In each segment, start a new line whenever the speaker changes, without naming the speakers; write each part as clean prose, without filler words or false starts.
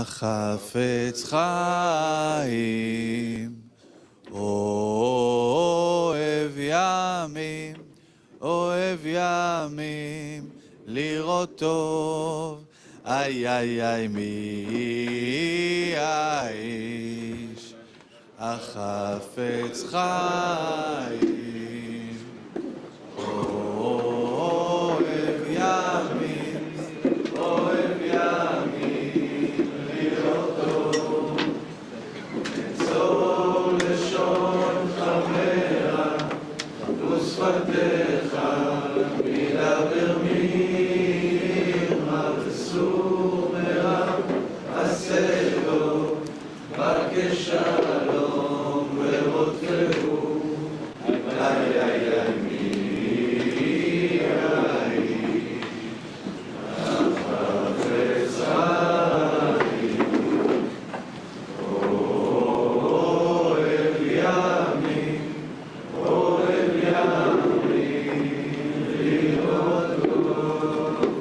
החפץ חיים, אוהב ימים, אוהב ימים, לראות טוב, איי איי איי מי האיש, החפץ חיים, אוהב ימים, אוהב ימים, לראות טוב, אצור לשון חברה, ושפתיך מדבר מרמה וסומרה, עשה טוב, בקש שלום ורודפהו, איי איי איי מי האיש, החפץ חיים, אוהב ימים, אוהב ימים, לראות טוב.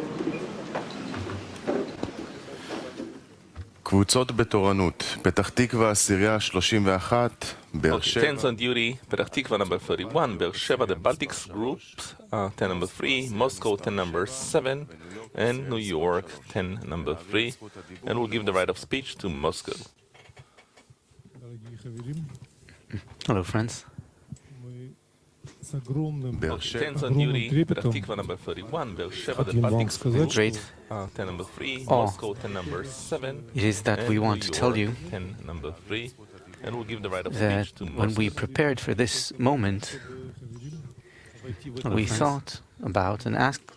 קבוצות בתורנות, פתח תקווה, עשירייה 31, באר שבע.
Tens on duty, Petach Tikva number 31, Be'er Sheva, the Baltics groups, 10 number 3, Moscow 10 number 7, and New York 10 number 3, and we'll give the right of speech to Moscow.
Hello, friends.
Tens on duty, Petach Tikva number 31, Be'er Sheva, the Baltics groups,
Great
10 number 3,
awe
Moscow 10 number 7,
it is that
and
we
New
want to tell you
York 10 number 3, and we'll give the right of
that
speech to
when we
Moscow.
prepared for this moment, we thought about and asked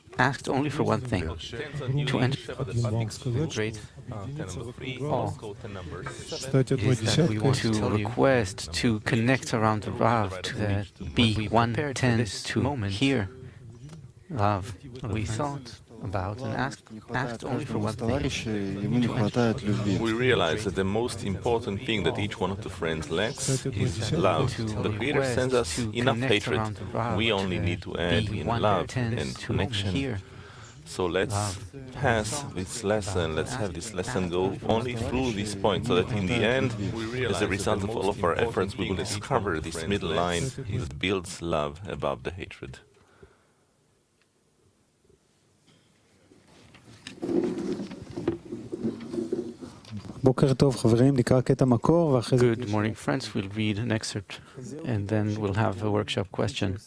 only for one thing:
Tens on duty,
to enter
Sheva, the Baltics groups,
great
10 number 3,
awe.
Moscow 10 number 7.
It is that we want to request to connect around the Rav, to that be 110 to here. Love. We thought about and asked only for one thing.
We realize that the most important thing that each one of the friends lacks is love. The Creator sends us enough hatred. We only need to add in love and connection. So let's pass this lesson, let's have this lesson go only through this point, so that in the end, as a result of all of our efforts, we will discover this middle line that builds love above the hatred.
Good morning, friends. We'll read an excerpt and then we'll have a workshop question.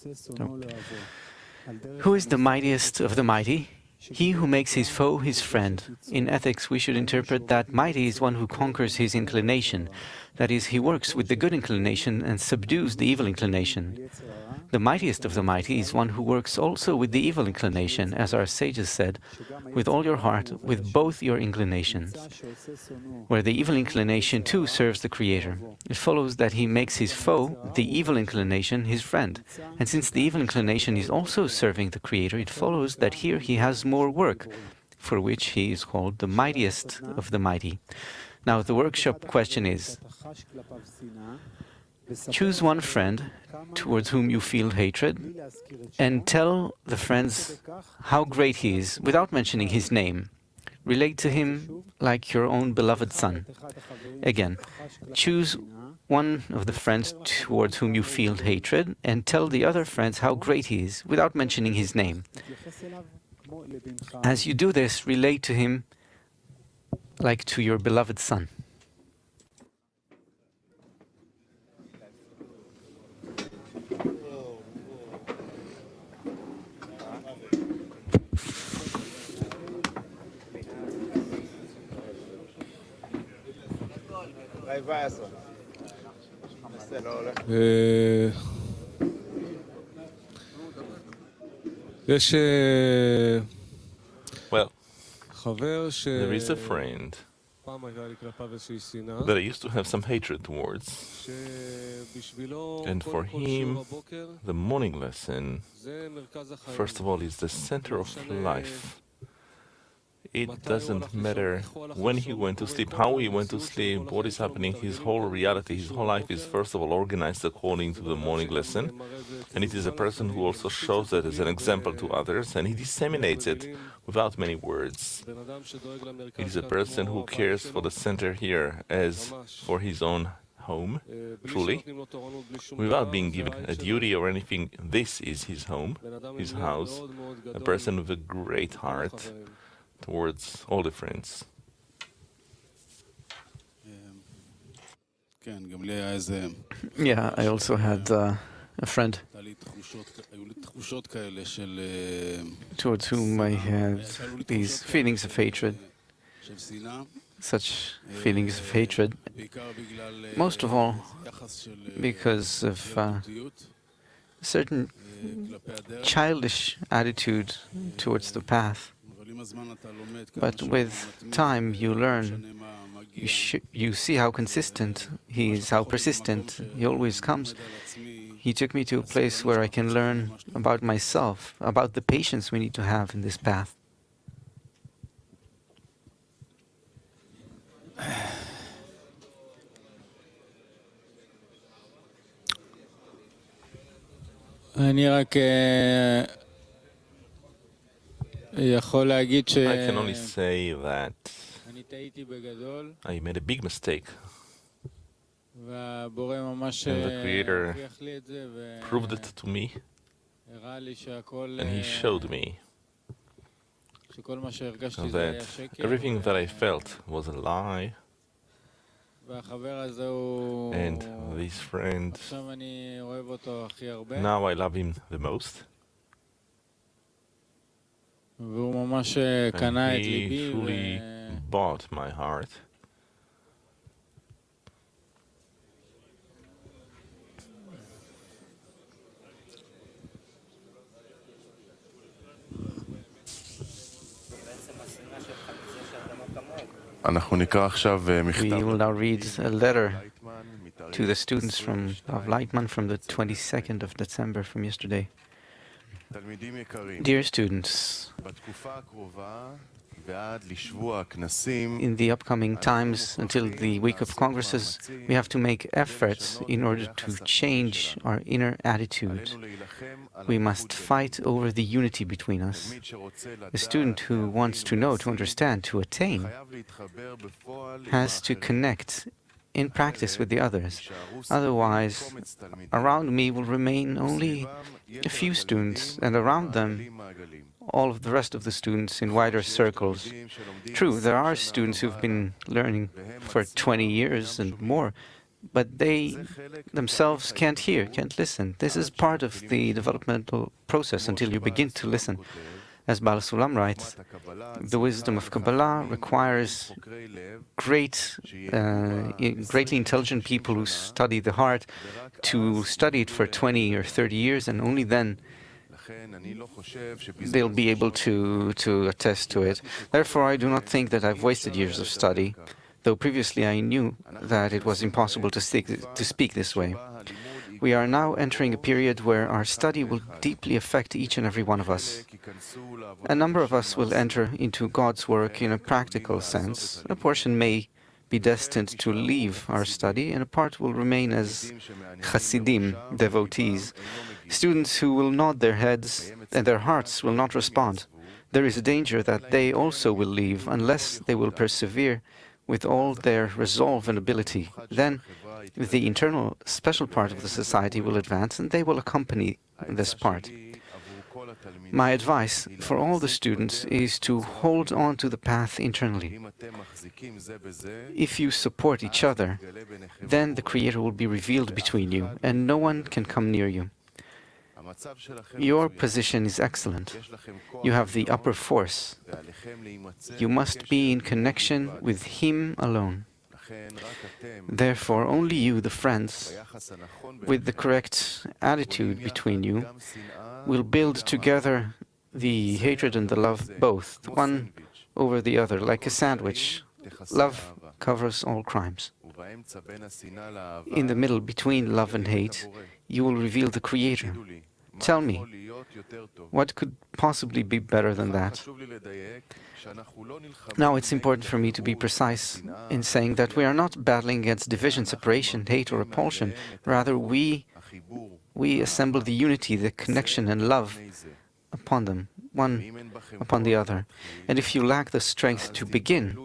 Who is the mightiest of the mighty? He who makes his foe his friend. In ethics, we should interpret that mighty is one who conquers his inclination. That is, he works with the good inclination and subdues the evil inclination. The mightiest of the mighty is one who works also with the evil inclination, as our sages said, with all your heart, with both your inclinations. Where the evil inclination too serves the Creator, it follows that he makes his foe, the evil inclination, his friend. And since the evil inclination is also serving the Creator, it follows that here he has more work, for which he is called the mightiest of the mighty. Now the workshop question is, choose one friend towards whom you feel hatred and tell the friends how great he is without mentioning his name. Relate to him like your own beloved son. Again, choose one of the friends towards whom you feel hatred and tell the other friends how great he is without mentioning his name. As you do this, relate to him like to your beloved son.
Well, there is a friend that I used to have some hatred towards, and for him, the morning lesson, first of all, is the center of life. it doesn't matter when he went to sleep, how he went to sleep, what is happening. His whole reality, his whole life is first of all organized according to the morning lesson. And it is a person who also shows that as an example to others, and he disseminates it without many words. It is a person who cares for the center here as for his own home, truly, without being given a duty or anything. This is his home, his house, a person with a great heart towards all the friends.
Yeah, I also had a friend towards whom I had these feelings of hatred, such feelings of hatred, most of all because of a certain childish attitude towards the path. But with time you learn, you see how consistent he is, how persistent he always comes. He took me to a place where I can learn about myself, about the patience we need to have in this path.
I can only say that I made a big mistake, and the Creator proved it to me, and He showed me that everything that I felt was a lie, and this friend, now I love him the most. And he truly bought my heart.
We
will now read a letter to the students of Laitman from the 22nd of December from yesterday. Dear students, in the upcoming times until the week of Congresses, we have to make efforts in order to change our inner attitude. We must fight over the unity between us. A student who wants to know, to understand, to attain, has to connect in practice with the others. Otherwise, around me will remain only a few students, and around them, all of the rest of the students in wider circles. True, there are students who've been learning for 20 years and more, but they themselves can't hear, can't listen. This is part of the developmental process until you begin to listen. As HaSulam writes, the wisdom of Kabbalah requires greatly intelligent people who study the heart to study it for 20 or 30 years, and only then they'll be able to attest to it. Therefore, I do not think that I've wasted years of study, though previously I knew that it was impossible to speak this way. We are now entering a period where our study will deeply affect each and every one of us. A number of us will enter into God's work in a practical sense. A portion may be destined to leave our study, and a part will remain as Hasidim, devotees, students who will nod their heads and their hearts will not respond. There is a danger that they also will leave unless they will persevere with all their resolve and ability. Then the internal special part of the society will advance, and they will accompany this part. My advice for all the students is to hold on to the path internally. If you support each other, then the Creator will be revealed between you, and no one can come near you. Your position is excellent. You have the upper force. You must be in connection with Him alone. Therefore, only you, the friends, with the correct attitude between you, will build together the hatred and the love both, one over the other, like a sandwich. Love covers all crimes. In the middle, between love and hate, you will reveal the Creator. Tell me, what could possibly be better than that? Now, it's important for me to be precise in saying that we are not battling against division, separation, hate, or repulsion. Rather, we assemble the unity, the connection, and love upon them, one upon the other. And if you lack the strength to begin,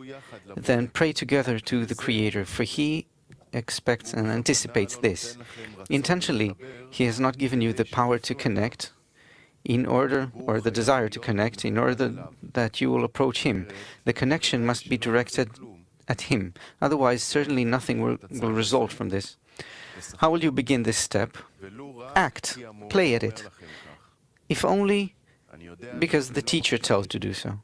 then pray together to the Creator, for He expects and anticipates this. Intentionally, He has not given you the power to connect in order, or the desire to connect, in order that you will approach Him. The connection must be directed at Him. Otherwise, certainly nothing will result from this. How will you begin this step? Act. Play at it. If only because the teacher tells to do so.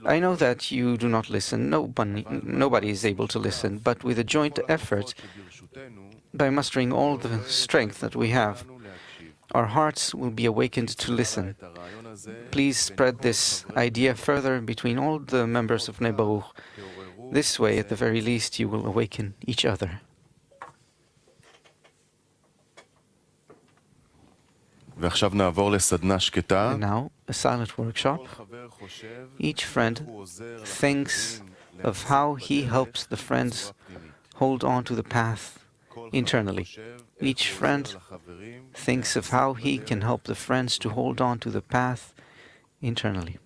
I know that you do not listen. Nobody is able to listen. But with a joint effort, by mustering all the strength that we have, our hearts will be awakened to listen. Please spread this idea further between all the members of Bnei Baruch. This way, at the very least, you will awaken each other. And now, a silent workshop. Each friend thinks of how he helps the friends hold on to the path internally. Each friend thinks of how he can help the friends to hold on to the path internally.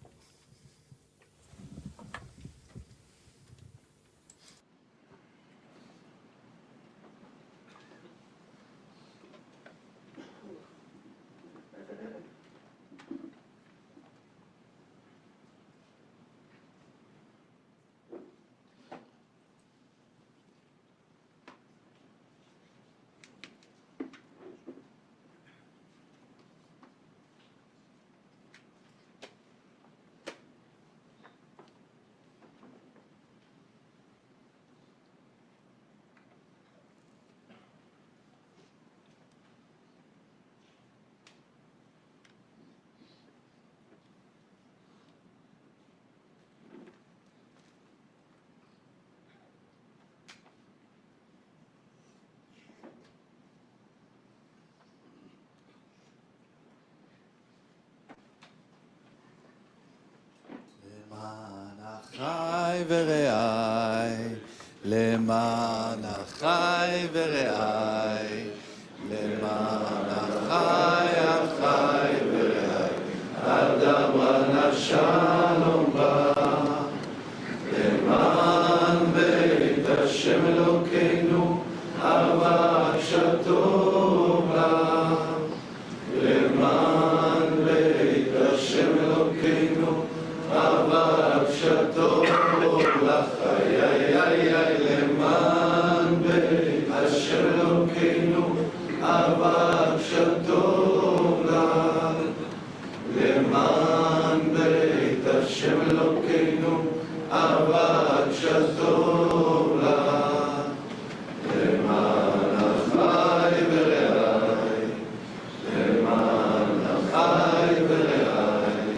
אחי ורעי, למען אחי ורעי, למען אחי ורעי, אדמה שלום בא, למען בית השם אלוקינו, אהבה שטוב לה, למען בית השם אלוקינו, אהבה שטוב לך, למען בית השם אלוקינו, אהבה שטוב לך, למען בית השם אלוקינו, אהבה שטוב לך, למען אחי ורעי, למען אחי ורעי, למען אחי ורעי,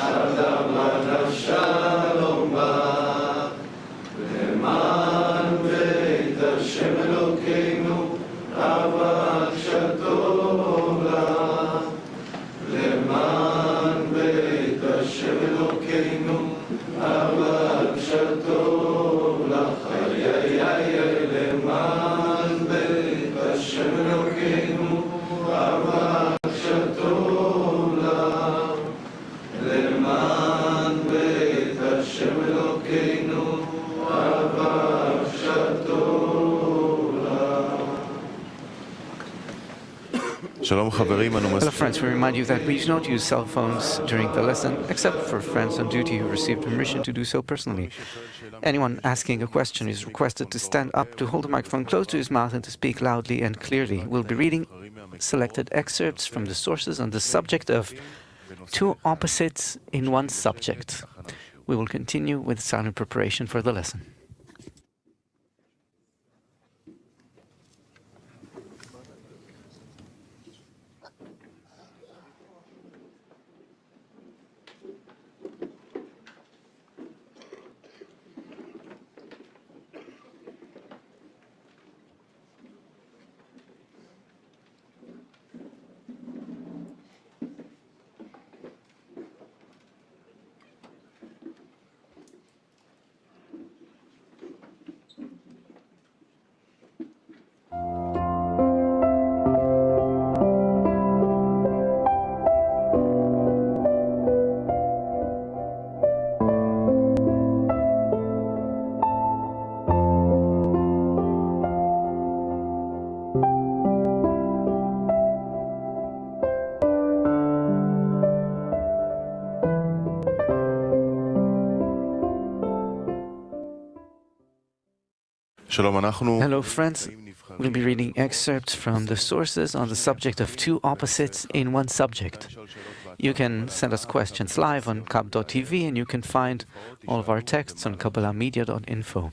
אדמה שלום בא, למען בית השם אלוקינו, אהבה שטוב לה, למען בית השם אלוקינו, אהבה שטוב לך, למען בית השם אלוקינו, אהבה שטוב לך, למען בית השם אלוקינו, אהבה שטוב לך.
Hello friends, we remind you that we do not use cell phones during the lesson, except for friends on duty who received permission to do so personally. Anyone asking a question is requested to stand up, to hold the microphone close to his mouth and to speak loudly and clearly. We'll be reading selected excerpts from the sources on the subject of two opposites in one subject. We will continue with silent preparation for the lesson. Hello, friends. We'll be reading excerpts from the sources on the subject of two opposites in one subject. You can send us questions live on kab.tv, and you can find all of our texts on kabbalahmedia.info.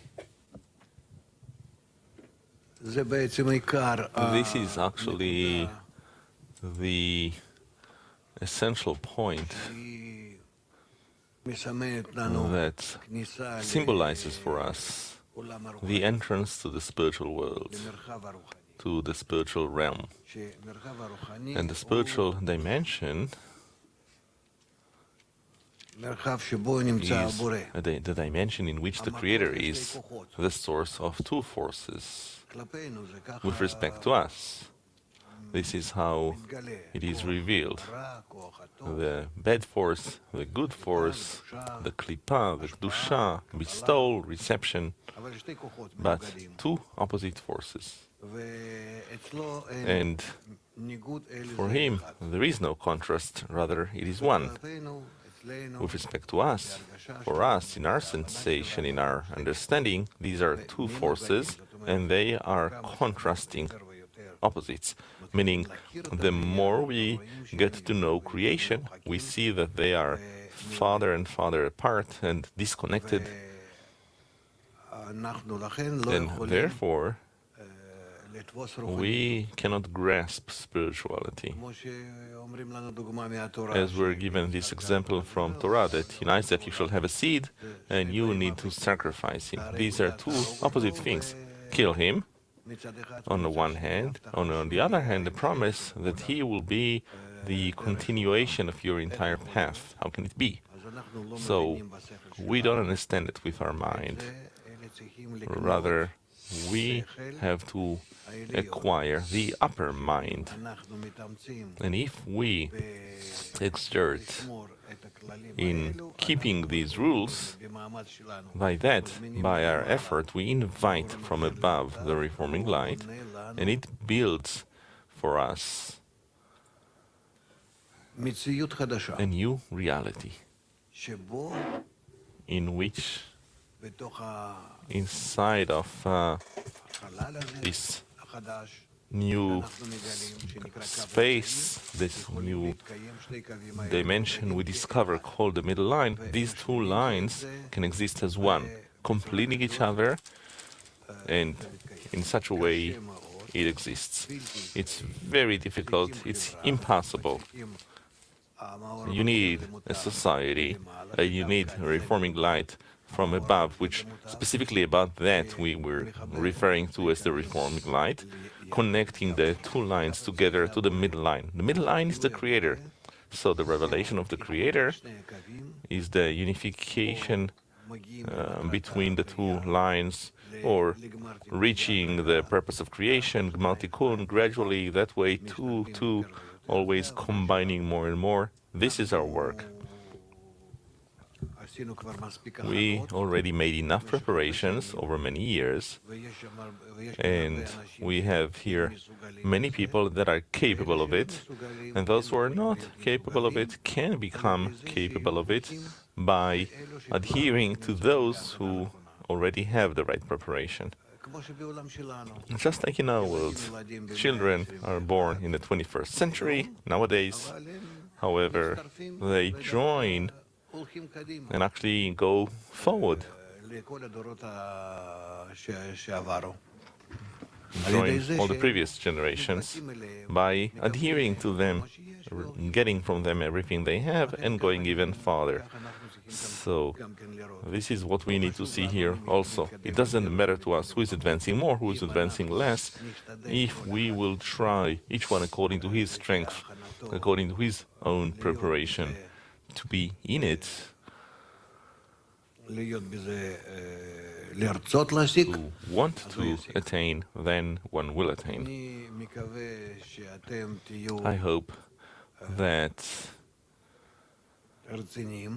This is actually the essential point that symbolizes for us the entrance to the spiritual world, to the spiritual realm. And the spiritual dimension is the dimension in which the Creator is the source of two forces with respect to us. This is how it is revealed. The bad force, the good force, the klipa, the kedusha, bestowal, reception, but two opposite forces. And for him, there is no contrast, rather it is one. With respect to us, for us, in our sensation, in our understanding, these are two forces, and they are contrasting opposites, meaning the more we get to know creation, we see that they are farther and farther apart and disconnected, and therefore we cannot grasp spirituality. As we're given this example from Torah, that in Isaac you shall have a seed and you need to sacrifice him. These are two opposite things. Kill him on the one hand, on the other hand, the promise that he will be the continuation of your entire path. How can it be? So we don't understand it with our mind. Rather, we have to acquire the upper mind. And if we exert in keeping these rules, by that, by our effort, we invite from above the reforming light, and it builds for us a new reality in which, inside of this new space, this new dimension we discover called the middle line, these two lines can exist as one, completing each other, and in such a way it exists. It's very difficult, it's impossible. You need a society, you need a reforming light from above, which specifically about that we were referring to as the reforming light, connecting the two lines together to the middle line. The middle line is the Creator. So the revelation of the Creator is the unification between the two lines, or reaching the purpose of creation, Gmal Tikkun, gradually, that way, two, always combining more and more. This is our work. We already made enough preparations over many years, and we have here many people that are capable of it, and those who are not capable of it can become capable of it by adhering to those who already have the right preparation. Just like in our world, children are born in the 21st century nowadays. However, they join and actually go forward, join all the previous generations by adhering to them, getting from them everything they have, and going even farther. So this is what we need to see here also. It doesn't matter to us who is advancing more, who is advancing less, if we will try, each one according to his strength, according to his own preparation, to be in it, to want to attain, then one will attain. I hope that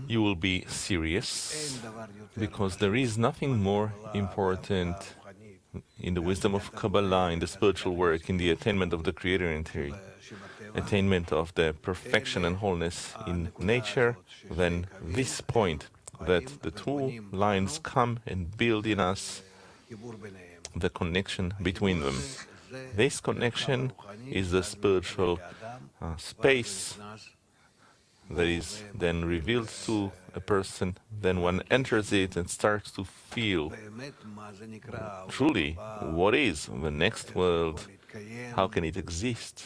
you will be serious, because there is nothing more important in the wisdom of Kabbalah, in the spiritual work, in the attainment of the Creator, in the attainment of the perfection and wholeness in nature, than this point, that the two lines come and build in us the connection between them. This connection is the spiritual space that is then revealed to a person. Then one enters it and starts to feel truly what is the next world, how can it exist.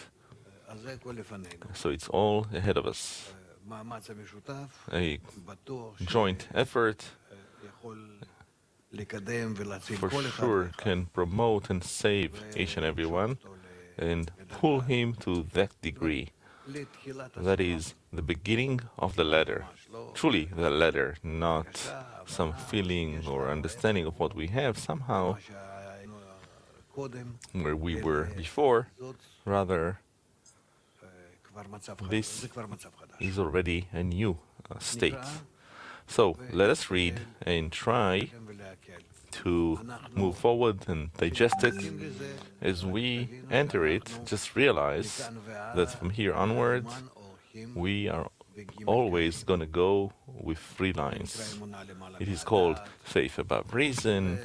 So it's all ahead of us. A joint effort for sure can promote and save each and every one and pull him to that degree. That is the beginning of the ladder. Truly the ladder, not some feeling or understanding of what we have somehow where we were before. Rather, this is already a new state. So let us read and try to move forward and digest it. As we enter it, just realize that from here onwards, we are always going to go with 3 lines. It is called faith above reason.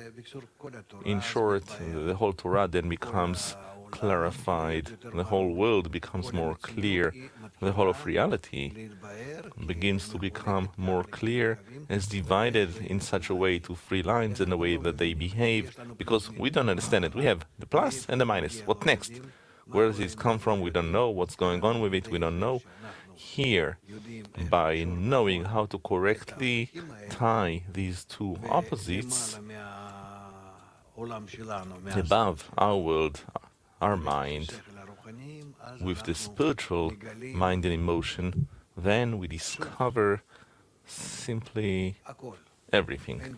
In short, the whole Torah then becomes clarified, the whole world becomes more clear, the whole of reality begins to become more clear, as divided in such a way to 3 lines in the way that they behave, because we don't understand it. We have the plus and the minus. What next? Where does it come from? We don't know. What's going on with it? We don't know. Here, by knowing how to correctly tie these 2 opposites above our world, our mind, with the spiritual mind and emotion, then we discover simply everything.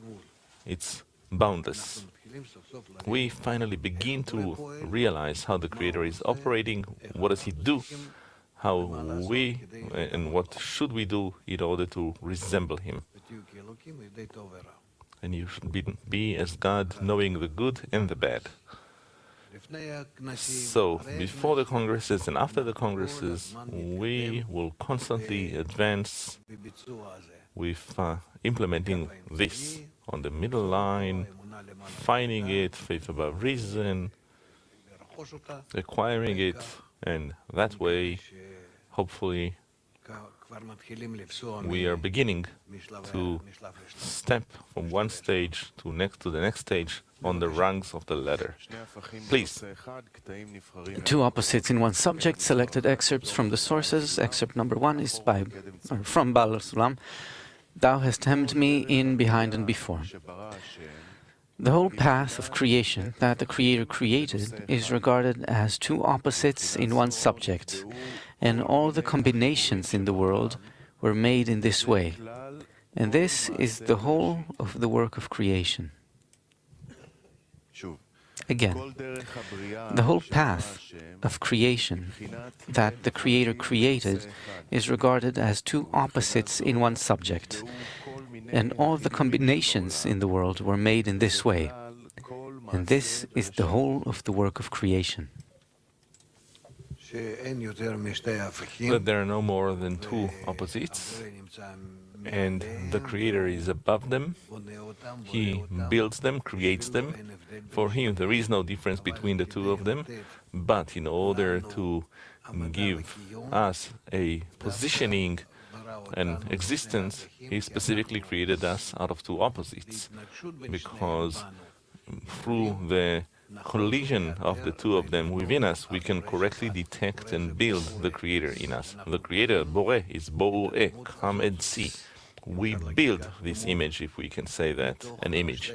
It's boundless. We finally begin to realize how the Creator is operating, what does He do, how we and what should we do in order to resemble Him. And you should be as God, knowing the good and the bad. So, before the congresses and after the congresses, we will constantly advance with implementing this on the middle line, finding it, faith above reason, acquiring it, and that way, hopefully, we are beginning to step from one stage to the next stage on the rungs of the ladder. Please.
2 opposites in one subject, selected excerpts from the sources. Excerpt number 1 is from Baal HaSulam. Thou hast hemmed me in behind and before. The whole path of creation that the Creator created is regarded as 2 opposites in one subject, and all the combinations in the world were made in this way. And this is the whole of the work of creation. Again, the whole path of creation that the Creator created is regarded as 2 opposites in one subject, and all the combinations in the world were made in this way. And this is the whole of the work of creation.
That there are no more than 2 opposites, and the Creator is above them. He builds them, creates them. For Him, there is no difference between the 2 of them, but in order to give us a positioning and existence, He specifically created us out of 2 opposites, because through the collision of the 2 of them within us, we can correctly detect and build the Creator in us. The Creator, Boreh, is Boreh, come and see. We build this image, if we can say that, an image,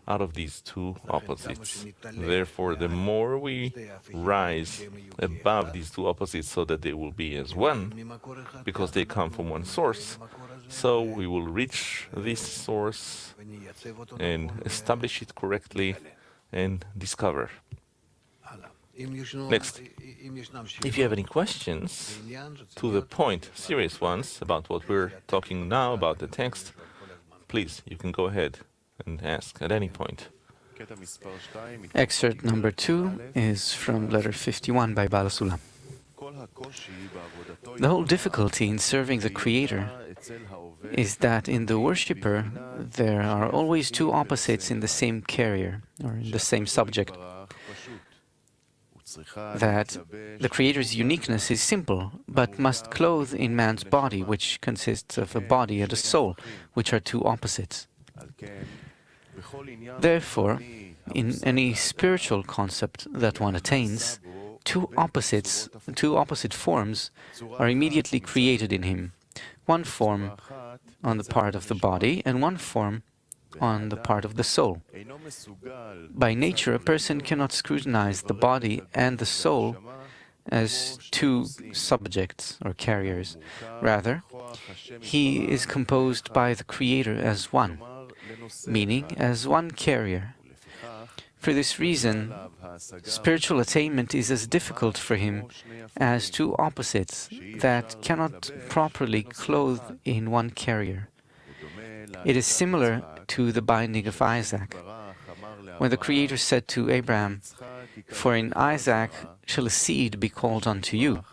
out of these 2 opposites. Therefore, the more we rise above these 2 opposites so that they will be as one, because they come from one source, so we will reach this source and establish it correctly and discover. Next, if you have any questions to the point, serious ones, about what we're talking now, about the text, please, you can go ahead and ask at any point.
Excerpt number 2 is from letter 51 by Baal HaSulam. The whole difficulty in serving the Creator is that in the worshipper there are always two opposites in the same carrier, or in the same subject. That the Creator's uniqueness is simple, but must clothe in man's body, which consists of a body and a soul, which are two opposites. Therefore, in any spiritual concept that one attains, two opposite forms are immediately created in him. One form on the part of the body and one form on the part of the soul. By nature, a person cannot scrutinize the body and the soul as two subjects or carriers. Rather, he is composed by the Creator as one, meaning as one carrier. For this reason, spiritual attainment is as difficult for him as two opposites that cannot properly clothe in one carrier. It is similar to the binding of Isaac. When the Creator said to Abraham, "For in Isaac shall a seed be called unto you,"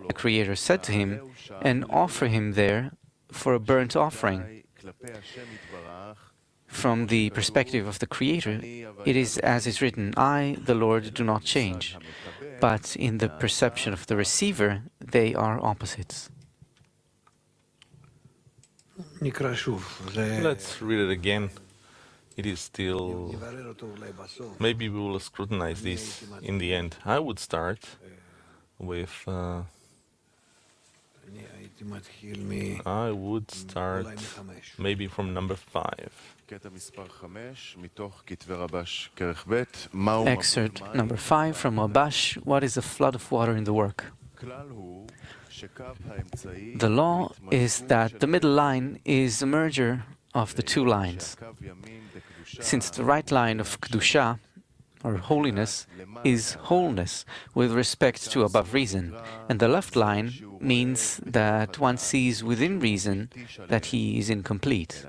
the Creator said to him, "And offer him there for a burnt offering." From the perspective of the Creator, it is as is written, "I, the Lord, do not change." But in the perception of the receiver, they are opposites.
Let's read it again. It is still... Maybe we will scrutinize this in the end. I would start with... maybe from number 5.
Excerpt number 5 from Rabash. What is a flood of water in the work? The law is that the middle line is a merger of the two lines. Since the right line of Kedusha, or holiness, is wholeness with respect to above reason, and the left line means that one sees within reason that he is incomplete.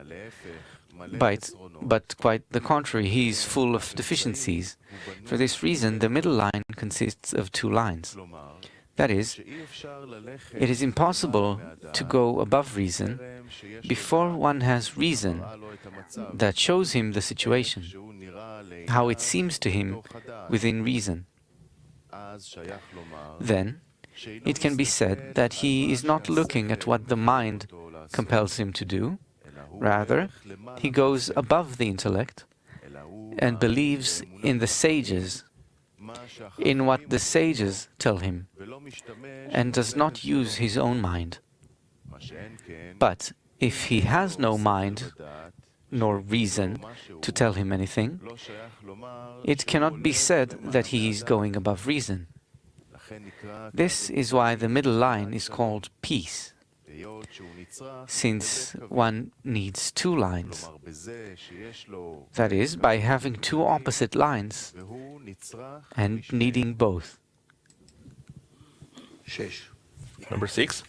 But quite the contrary, he is full of deficiencies. For this reason, the middle line consists of two lines. That is, it is impossible to go above reason before one has reason that shows him the situation, how it seems to him within reason. Then, it can be said that he is not looking at what the mind compels him to do. Rather, he goes above the intellect and believes in the sages, in what the sages tell him, and does not use his own mind. But if he has no mind nor reason to tell him anything, it cannot be said that he is going above reason. This is why the middle line is called peace, since one needs two lines. That is, by having two opposite lines and needing both.
Number 6.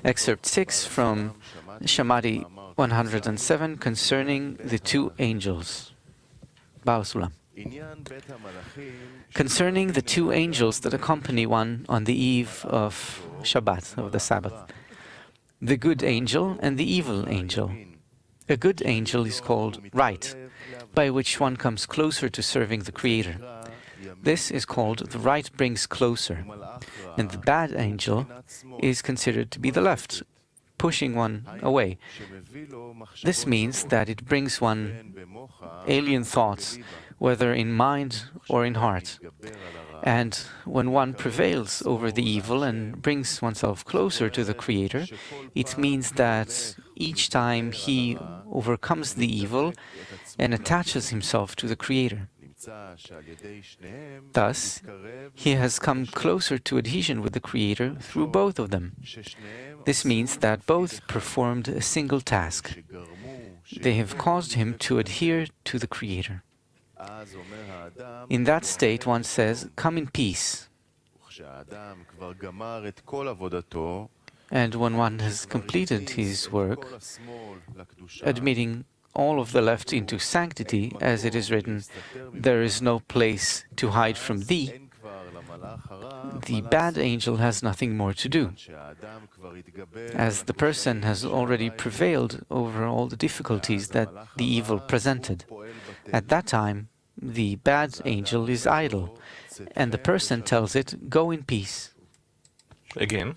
Excerpt 6 from Shamati 107 concerning the two angels. HaSulam. Concerning the two angels that accompany one on the eve of Shabbat, of the Sabbath, the good angel and the evil angel. A good angel is called right, by which one comes closer to serving the Creator. This is called the right brings closer, and the bad angel is considered to be the left, pushing one away. This means that it brings one alien thoughts, whether in mind or in heart. And when one prevails over the evil and brings oneself closer to the Creator, it means that each time he overcomes the evil and attaches himself to the Creator. Thus, he has come closer to adhesion with the Creator through both of them. This means that both performed a single task. They have caused him to adhere to the Creator. In that state, one says, "Come in peace." And when one has completed his work, admitting all of the left into sanctity, as it is written, "There is no place to hide from thee," the bad angel has nothing more to do, as the person has already prevailed over all the difficulties that the evil presented. At that time, the bad angel is idle, and the person tells it, "Go in peace."
Again,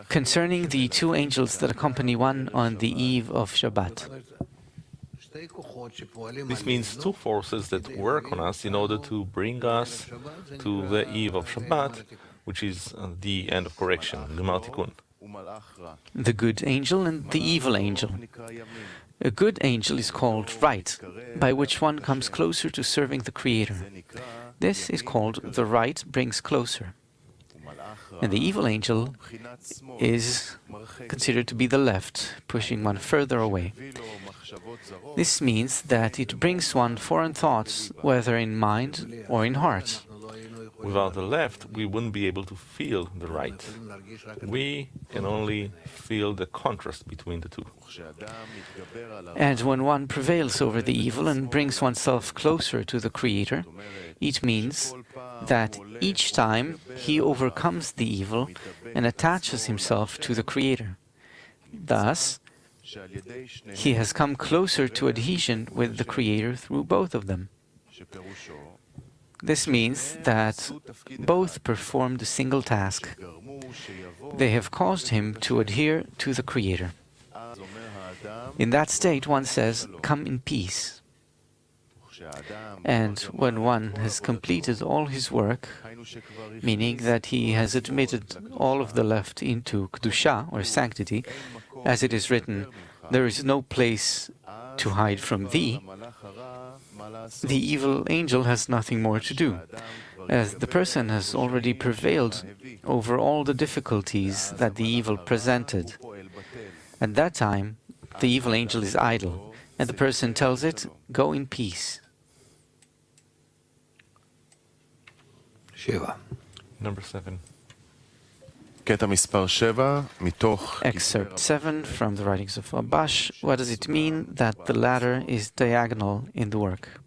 concerning the two angels that accompany one on the eve of Shabbat.
this means two forces that work on us in order to bring us to the eve of Shabbat, which is the end of correction, Gimel Tikkun.
The good angel and the evil angel. A good angel is called right, by which one comes closer to serving the Creator. This is called the right brings closer. And the evil angel is considered to be the left, pushing one further away. This means that it brings one foreign thoughts, whether in mind or in heart.
Without the left, we wouldn't be able to feel the right. We can only feel the contrast between the two.
And when one prevails over the evil and brings oneself closer to the Creator, it means that each time he overcomes the evil and attaches himself to the Creator. Thus, he has come closer to adhesion with the Creator through both of them. This means that both performed a single task. They have caused him to adhere to the Creator. In that state, one says, "Come in peace." And when one has completed all his work, meaning that he has admitted all of the left into Kedusha, or sanctity, as it is written, "There is no place to hide from thee," the evil angel has nothing more to do, as the person has already prevailed over all the difficulties that the evil presented. At that time, the evil angel is idle, and the person tells it, "Go in peace."
Sheva.
Number 7.
קטע מספר 7, מתוך...
Excerpt 7 from the writings of Rabash. What does it mean that the ladder is diagonal in the work?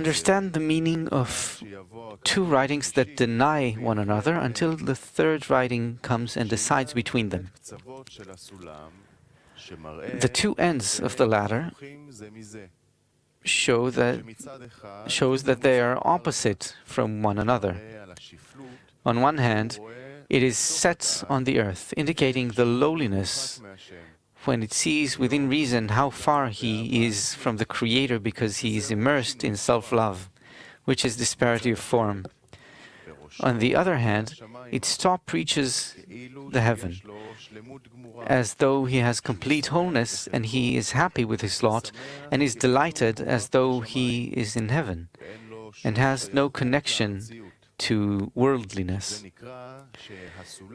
Understand the meaning of two writings that deny one another until the third writing comes and decides between them. The two ends of the ladder shows that they are opposite from one another. On one hand, it is set on the earth, indicating the lowliness when it sees within reason how far he is from the Creator because he is immersed in self-love, which is disparity of form. On the other hand, its top reaches the heaven, as though he has complete wholeness and he is happy with his lot and is delighted as though he is in heaven and has no connection to worldliness.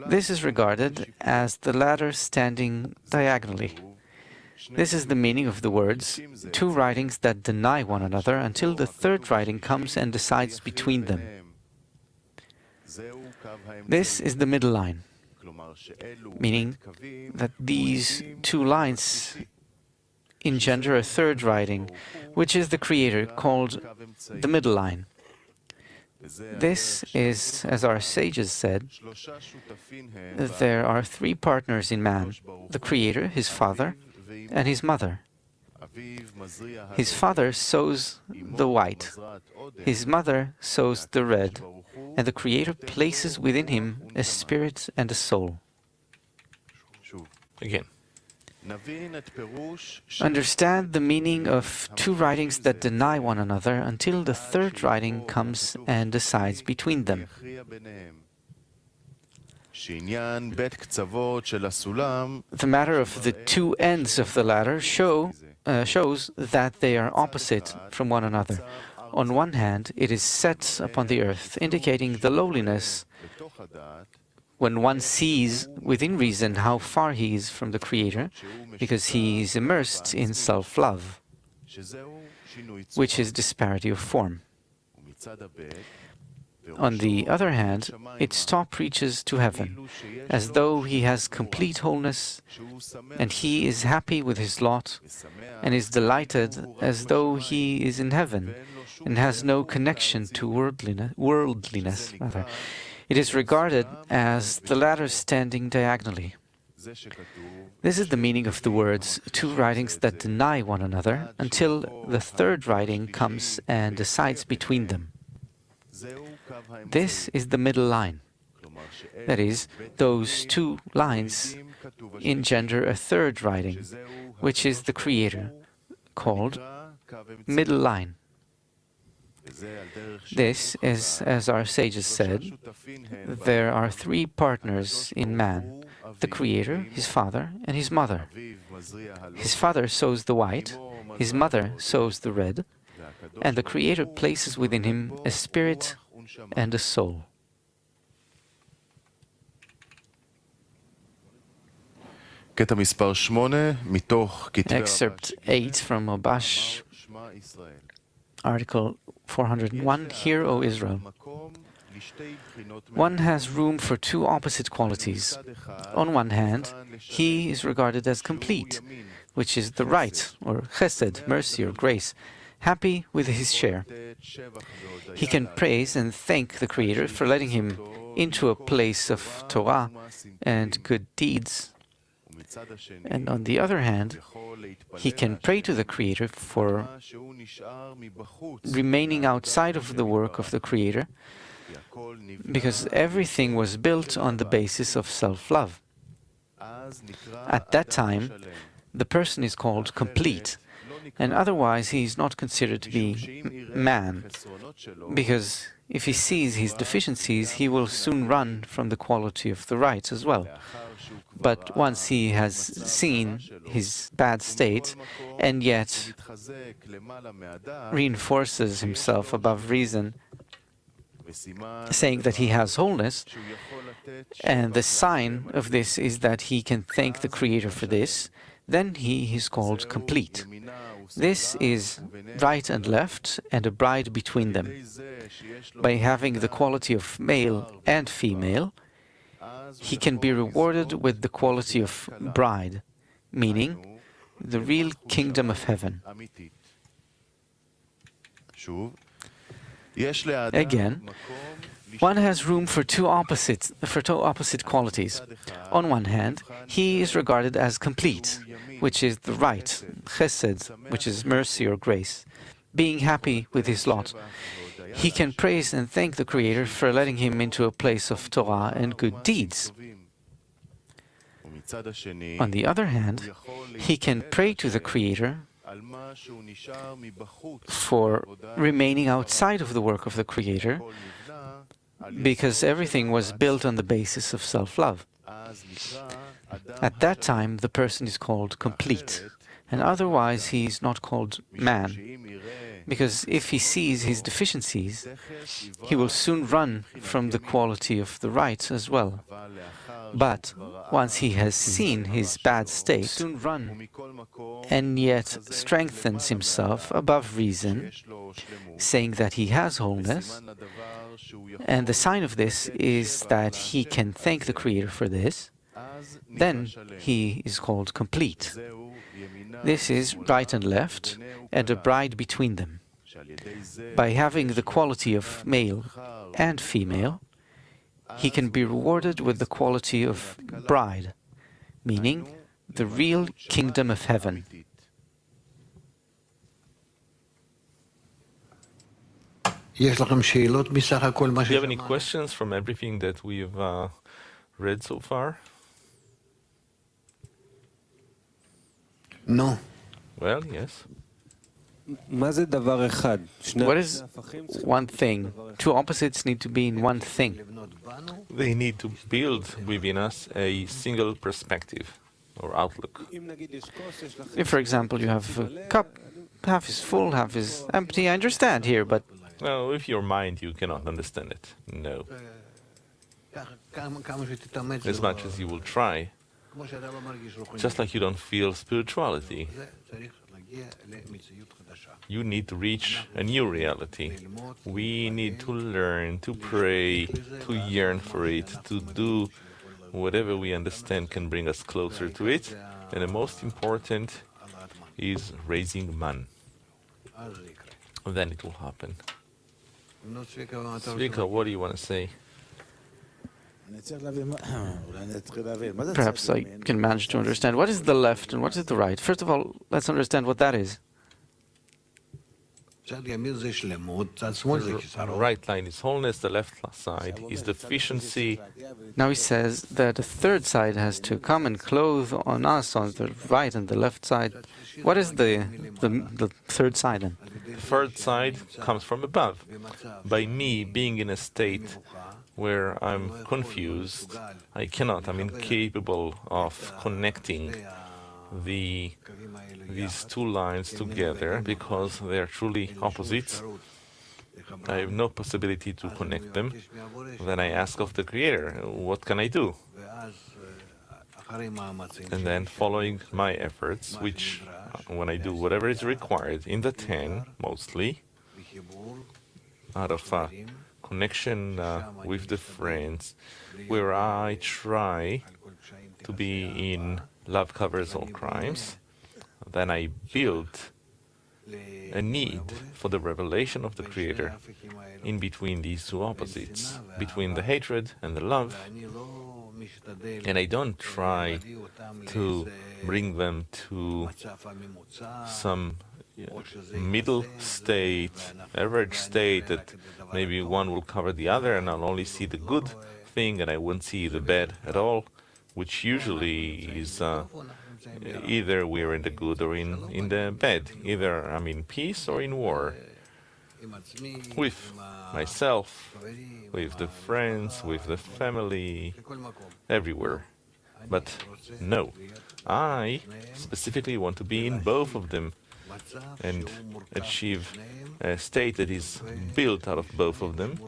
This is regarded as the ladder standing diagonally. This is the meaning of the words, two writings that deny one another until the third writing comes and decides between them. This is the middle line, meaning that these two lines engender a third writing, which is the Creator, called the middle line. This is, as our sages said, that there are three partners in man: the Creator, his father, and his mother. His father sows the white, his mother sows the red, and the Creator places within him a spirit and a soul.
Again.
Understand the meaning of two writings that deny one another until the third writing comes and decides between them. The matter of the two ends of the ladder shows that they are opposite from one another. On one hand, it is set upon the earth, indicating the lowliness when one sees within reason how far he is from the Creator, because he is immersed in self-love, which is disparity of form. On the other hand, its top reaches to heaven, as though he has complete wholeness, and he is happy with his lot, and is delighted as though he is in heaven, and has no connection to worldliness. It is regarded as the ladder standing diagonally. This is the meaning of the words, two writings that deny one another, until the third writing comes and decides between them. This is the middle line. That is, those two lines engender a third writing, which is the Creator, called middle line. This is, as our sages said, there are three partners in man: the Creator, his father, and his mother. His father sows the white, his mother sows the red, and the Creator places within him a spirit and a soul. Excerpt 8 from Rabash, article 401, Hear, O Israel. One has room for two opposite qualities. On one hand, he is regarded as complete, which is the right, or chesed, mercy or grace, happy with his share. He can praise and thank the Creator for letting him into a place of Torah and good deeds. And on the other hand, he can pray to the Creator for remaining outside of the work of the Creator, because everything was built on the basis of self-love. At that time, the person is called complete, and otherwise he is not considered to be man, because if he sees his deficiencies, he will soon run from the quality of the rights as well. But once he has seen his bad state, and yet reinforces himself above reason, saying that he has wholeness, and the sign of this is that he can thank the Creator for this, then he is called complete. This is right and left, and a bride between them. By having the quality of male and female, he can be rewarded with the quality of bride, meaning the real kingdom of heaven. Again, one has room for two opposite qualities. On one hand, he is regarded as complete, which is the right, chesed, which is mercy or grace, being happy with his lot. He can praise and thank the Creator for letting him into a place of Torah and good deeds. On the other hand, he can pray to the Creator for remaining outside of the work of the Creator, because everything was built on the basis of self-love. At that time, the person is called complete, and otherwise he is not called man, because if he sees his deficiencies, he will soon run from the quality of the right as well. But once he has seen his bad state, soon run, and yet strengthens himself above reason, saying that he has wholeness, and the sign of this is that he can thank the Creator for this, then he is called complete. This is right and left, and a bride between them. By having the quality of male and female, he can be rewarded with the quality of bride, meaning the real kingdom of heaven.
Do you have any questions from everything that we've read so far?
No.
Well, yes.
What is one thing? Two opposites need to be in one thing.
They need to build within us a single perspective or outlook.
If, for example, you have a cup, half is full, half is empty, I understand here, but...
Well, with your mind you cannot understand it. No. As much as you will try, just like you don't feel spirituality. you need to reach a new reality. We need to learn, to pray, to yearn for it, to do whatever we understand can bring us closer to it. And the most important is raising man. Then it will happen. Zvika, what do you want to say?
Perhaps I can manage to understand what is the left and what is the right. First of all, let's understand what that is.
The right line is wholeness, the left side is deficiency.
Now he says that the third side has to come and clothe on us on the right and the left side. What is the third side then?
The third side comes from above. By me being in a state where I'm confused, I'm incapable of connecting these two lines together because they are truly opposites. I have no possibility to connect them. Then I ask of the Creator, what can I do? And then following my efforts, which when I do whatever is required in the 10, mostly, out of connection with the friends, where I try to be in love covers all crimes, then I build a need for the revelation of the Creator in between these two opposites, between the hatred and the love. And I don't try to bring them to some middle state, average state, that maybe one will cover the other and I'll only see the good thing and I won't see the bad at all, which usually is either we're in the good or in the bad. Either I'm in peace or in war. With myself, with the friends, with the family, everywhere. But no, I specifically want to be in both of them and achieve a state that is built out of both of them.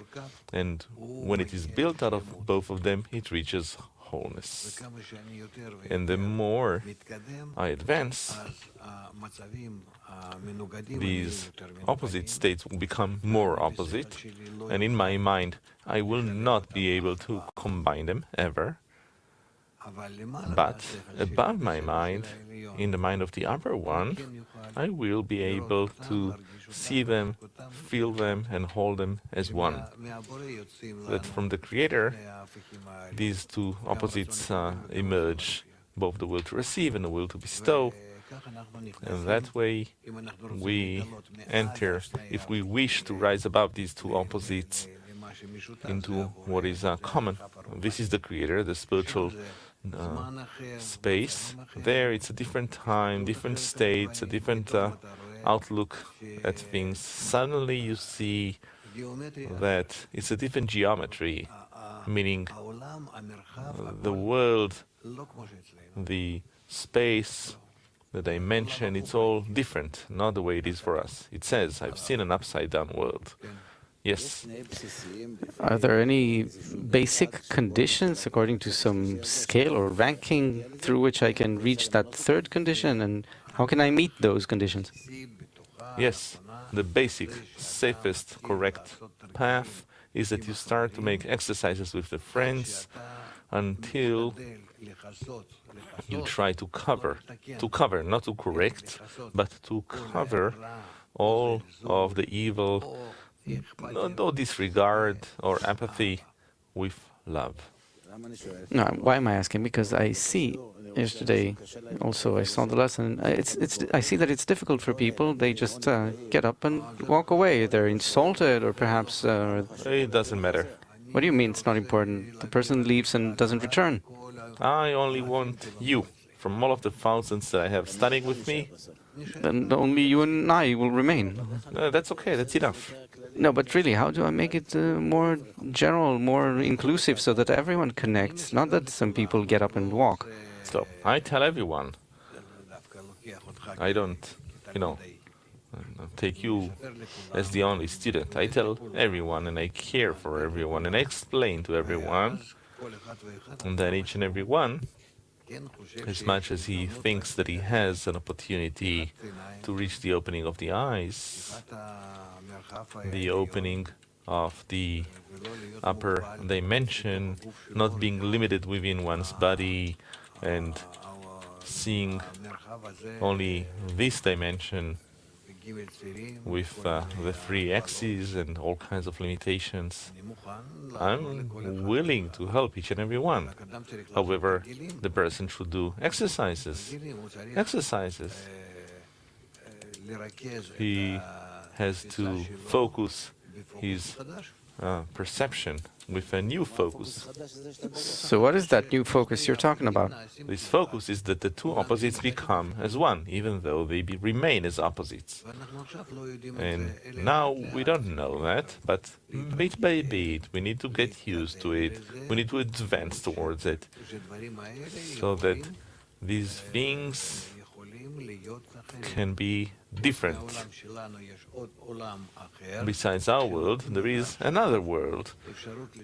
And when it is built out of both of them, it reaches wholeness. And the more I advance, these opposite states will become more opposite, and in my mind I will not be able to combine them ever. But above my mind, in the mind of the upper one, I will be able to see them, feel them, and hold them as one. That from the Creator, these two opposites emerge, both the will to receive and the will to bestow. And that way we enter, if we wish to rise above these two opposites into what is common. This is the Creator, the spiritual space. There it's a different time, different states, a different outlook at things. Suddenly you see that it's a different geometry, meaning the world, the space, the dimension, it's all different, not the way it is for us. It says, I've seen an upside-down world. Yes.
Are there any basic conditions according to some scale or ranking through which I can reach that third condition, and how can I meet those conditions?
Yes, the basic, safest, correct path is that you start to make exercises with the friends until you try to cover, not to correct, but to cover all of the evil, no disregard or apathy, with love.
No, why am I asking? Because I see yesterday, also I saw the lesson. I see that it's difficult for people. They just get up and walk away. They're insulted, or perhaps.
It doesn't matter.
What do you mean it's not important? The person leaves and doesn't return.
I only want you, from all of the thousands that I have studying with me.
Then only you and I will remain.
That's okay. That's enough.
No, but really, how do I make it more general, more inclusive, so that everyone connects, not that some people get up and walk?
So, I tell everyone. I don't, take you as the only student. I tell everyone, and I care for everyone, and I explain to everyone. And then each and every one as much as he thinks that he has an opportunity to reach the opening of the eyes, the opening of the upper dimension, not being limited within one's body and seeing only this dimension with the three axes and all kinds of limitations. I'm willing to help each and every one. However, the person should do exercises. He has to focus his perception with a new focus.
So what is that new focus you're talking about?
This focus is that the two opposites become as one, even though they remain as opposites. And now we don't know that, but bit by bit we need to get used to it, we need to advance towards it, so that these things can be different. Besides our world, there is another world.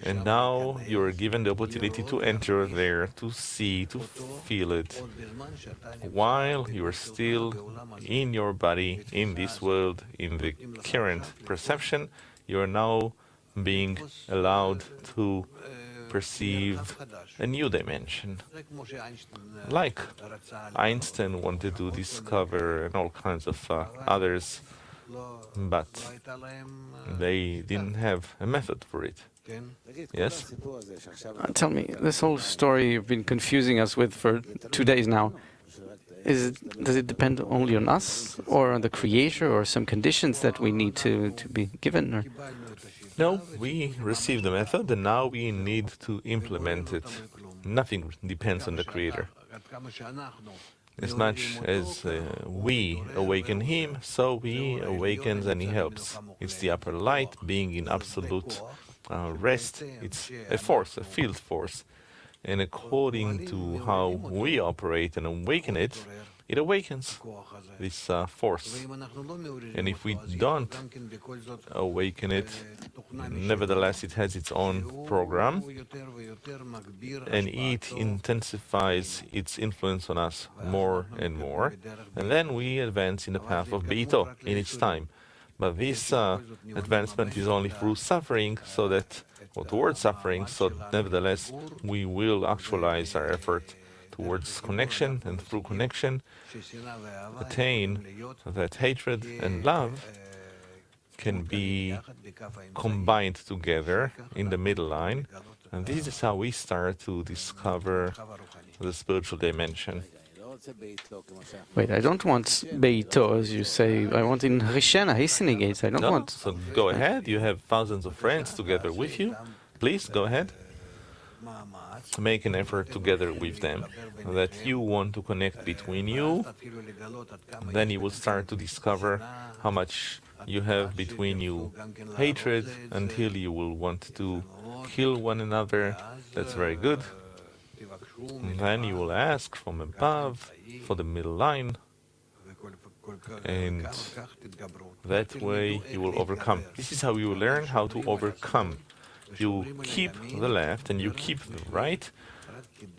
And now you are given the opportunity to enter there, to see, to feel it. While you are still in your body, in this world, in the current perception, you are now being allowed to perceive a new dimension. Like Einstein wanted to discover and all kinds of others, but they didn't have a method for it. Yes?
Tell me, this whole story you've been confusing us with for 2 days now, does it depend only on us, or on the Creator, or some conditions that we need to be given? Or?
No, we received the method and now we need to implement it. Nothing depends on the Creator. As much as we awaken Him, so He awakens and He helps. It's the upper light being in absolute rest. It's a force, a field force. And according to how we operate and awaken it, it awakens this force. And if we don't awaken it, nevertheless it has its own program, and it intensifies its influence on us more and more, and then we advance in the path of Beito in its time. But this advancement is only through suffering, so that, or towards suffering, so nevertheless we will actualize our effort towards connection, and through connection attain that hatred and love can be combined together in the middle line, and this is how we start to discover the spiritual dimension.
Wait, I don't want Beito, as you say. I want in Rishena, hastening gates. I don't want...
So go ahead, you have thousands of friends together with you. Please, go ahead. Make an effort together with them, that you want to connect between you. Then you will start to discover how much you have between you hatred, until you will want to kill one another. That's very good. And then you will ask from above for the middle line, and that way you will overcome. This is how you learn how to overcome. You keep the left and you keep the right,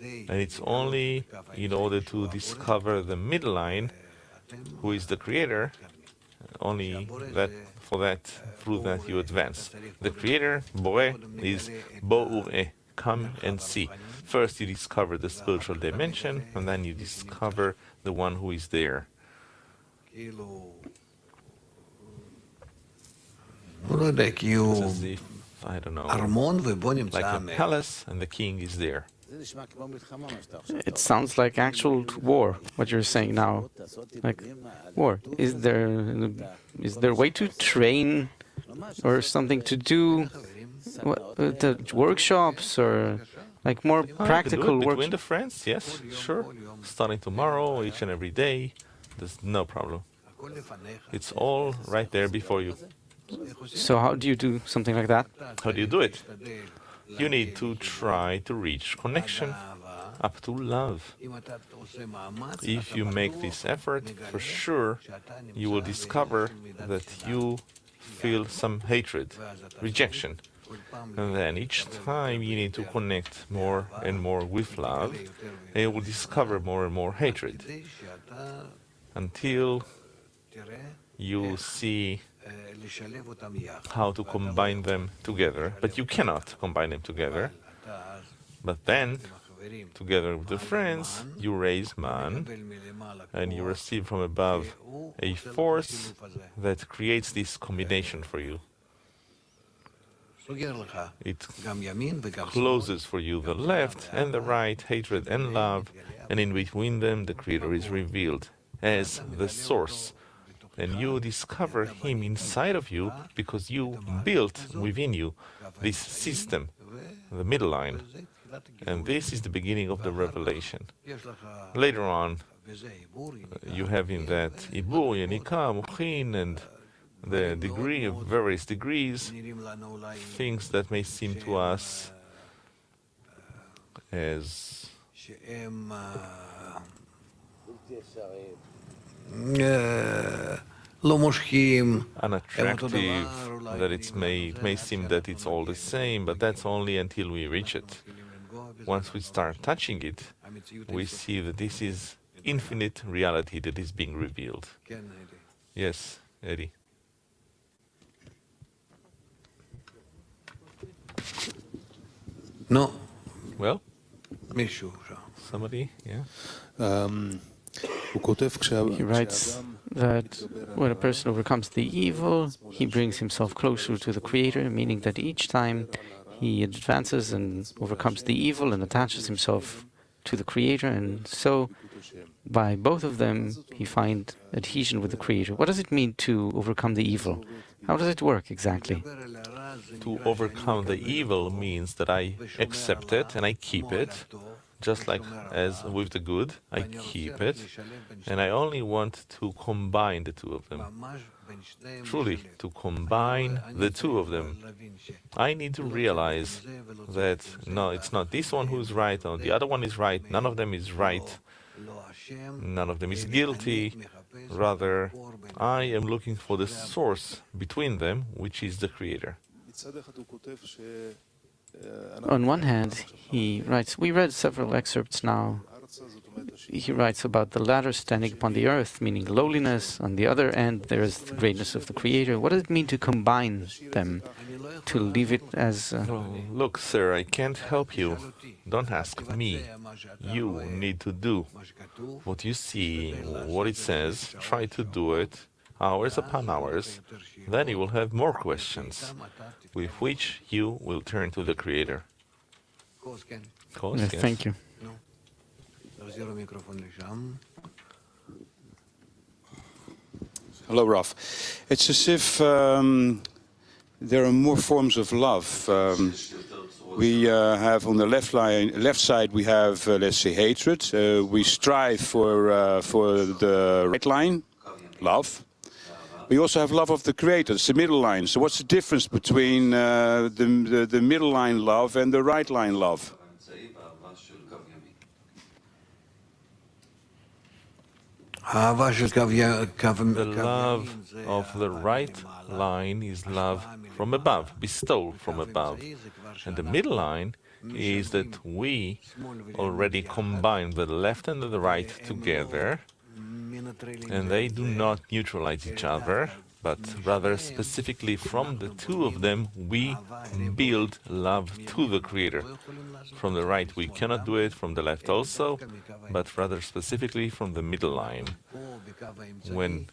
and it's only in order to discover the middle line, who is the Creator, only that through that you advance. The Creator, Boreh, is Bo'ureh, come and see. First you discover the spiritual dimension, and then you discover the one who is there. It's as if, I don't know, like a palace and the king is there.
It sounds like actual war, what you're saying now. Like war. Is there a way to train or something to do the workshops, or like more practical work?
Between the friends, yes, sure. Starting tomorrow, each and every day, there's no problem. It's all right there before you.
So how do you do something like that?
How do you do it? You need to try to reach connection up to love. If you make this effort, for sure, you will discover that you feel some hatred, rejection. And then each time you need to connect more and more with love, and you will discover more and more hatred until you see how to combine them together. But you cannot combine them together. But then, together with the friends, you raise man, and you receive from above a force that creates this combination for you. It closes for you the left and the right, hatred and love, and in between them the Creator is revealed as the source. And you discover Him inside of you because you built within you this system, the middle line. And this is the beginning of the revelation. Later on, you have in that Ibur, Yanika, Mukhin, and the degree of various degrees, things that may seem to us as unattractive, that it may seem that it's all the same, but that's only until we reach it. Once we start touching it, we see that this is infinite reality that is being revealed. Yes, Eddie.
No.
Well, somebody, yeah.
He writes that when a person overcomes the evil, he brings himself closer to the Creator, meaning that each time he advances and overcomes the evil and attaches himself to the Creator, and so by both of them he finds adhesion with the Creator. What does it mean to overcome the evil? How does it work exactly?
To overcome the evil means that I accept it and I keep it, just like as with the good, I keep it, and I only want to combine the two of them. Truly, to combine the two of them. I need to realize that, no, it's not this one who's right, or the other one is right, none of them is right, none of them is guilty. Rather, I am looking for the source between them, which is the Creator.
On one hand, he writes, we read several excerpts now. He writes about the ladder standing upon the earth, meaning lowliness. On the other end, there is the greatness of the Creator. What does it mean to combine them, to leave it as...
Look, sir, I can't help you. Don't ask me. You need to do what you see, what it says. Try to do it, hours upon hours. Then you will have more questions, with which you will turn to the Creator.
Yes, thank you.
Hello, Raf. It's as if there are more forms of love. We have on the left side, we have, let's say, hatred. We strive for the right line, love. We also have love of the Creator. It's the middle line. So what's the difference between the middle line love and the right line love?
The love of the right line is love from above, bestowed from above. And the middle line is that we already combine the left and the right together, and they do not neutralize each other, but rather specifically from the two of them we build love to the Creator. From the right we cannot do it, from the left also, but rather specifically from the middle line. When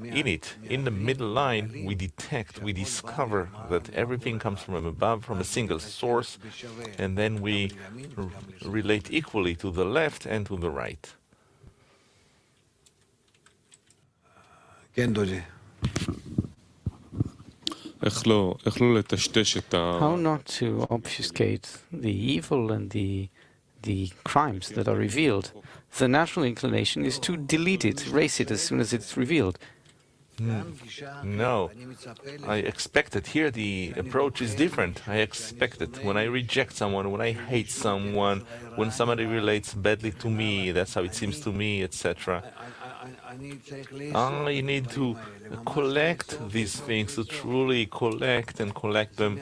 in the middle line, we detect, we discover that everything comes from above, from a single source, and then we relate equally to the left and to the right.
How not to obfuscate the evil and the crimes that are revealed? The natural inclination is to delete it, erase it as soon as it's revealed.
No, I expect it. Here the approach is different. I expect it. When I reject someone, when I hate someone, when somebody relates badly to me, that's how it seems to me, etc. I need to collect these things, to truly collect and collect them.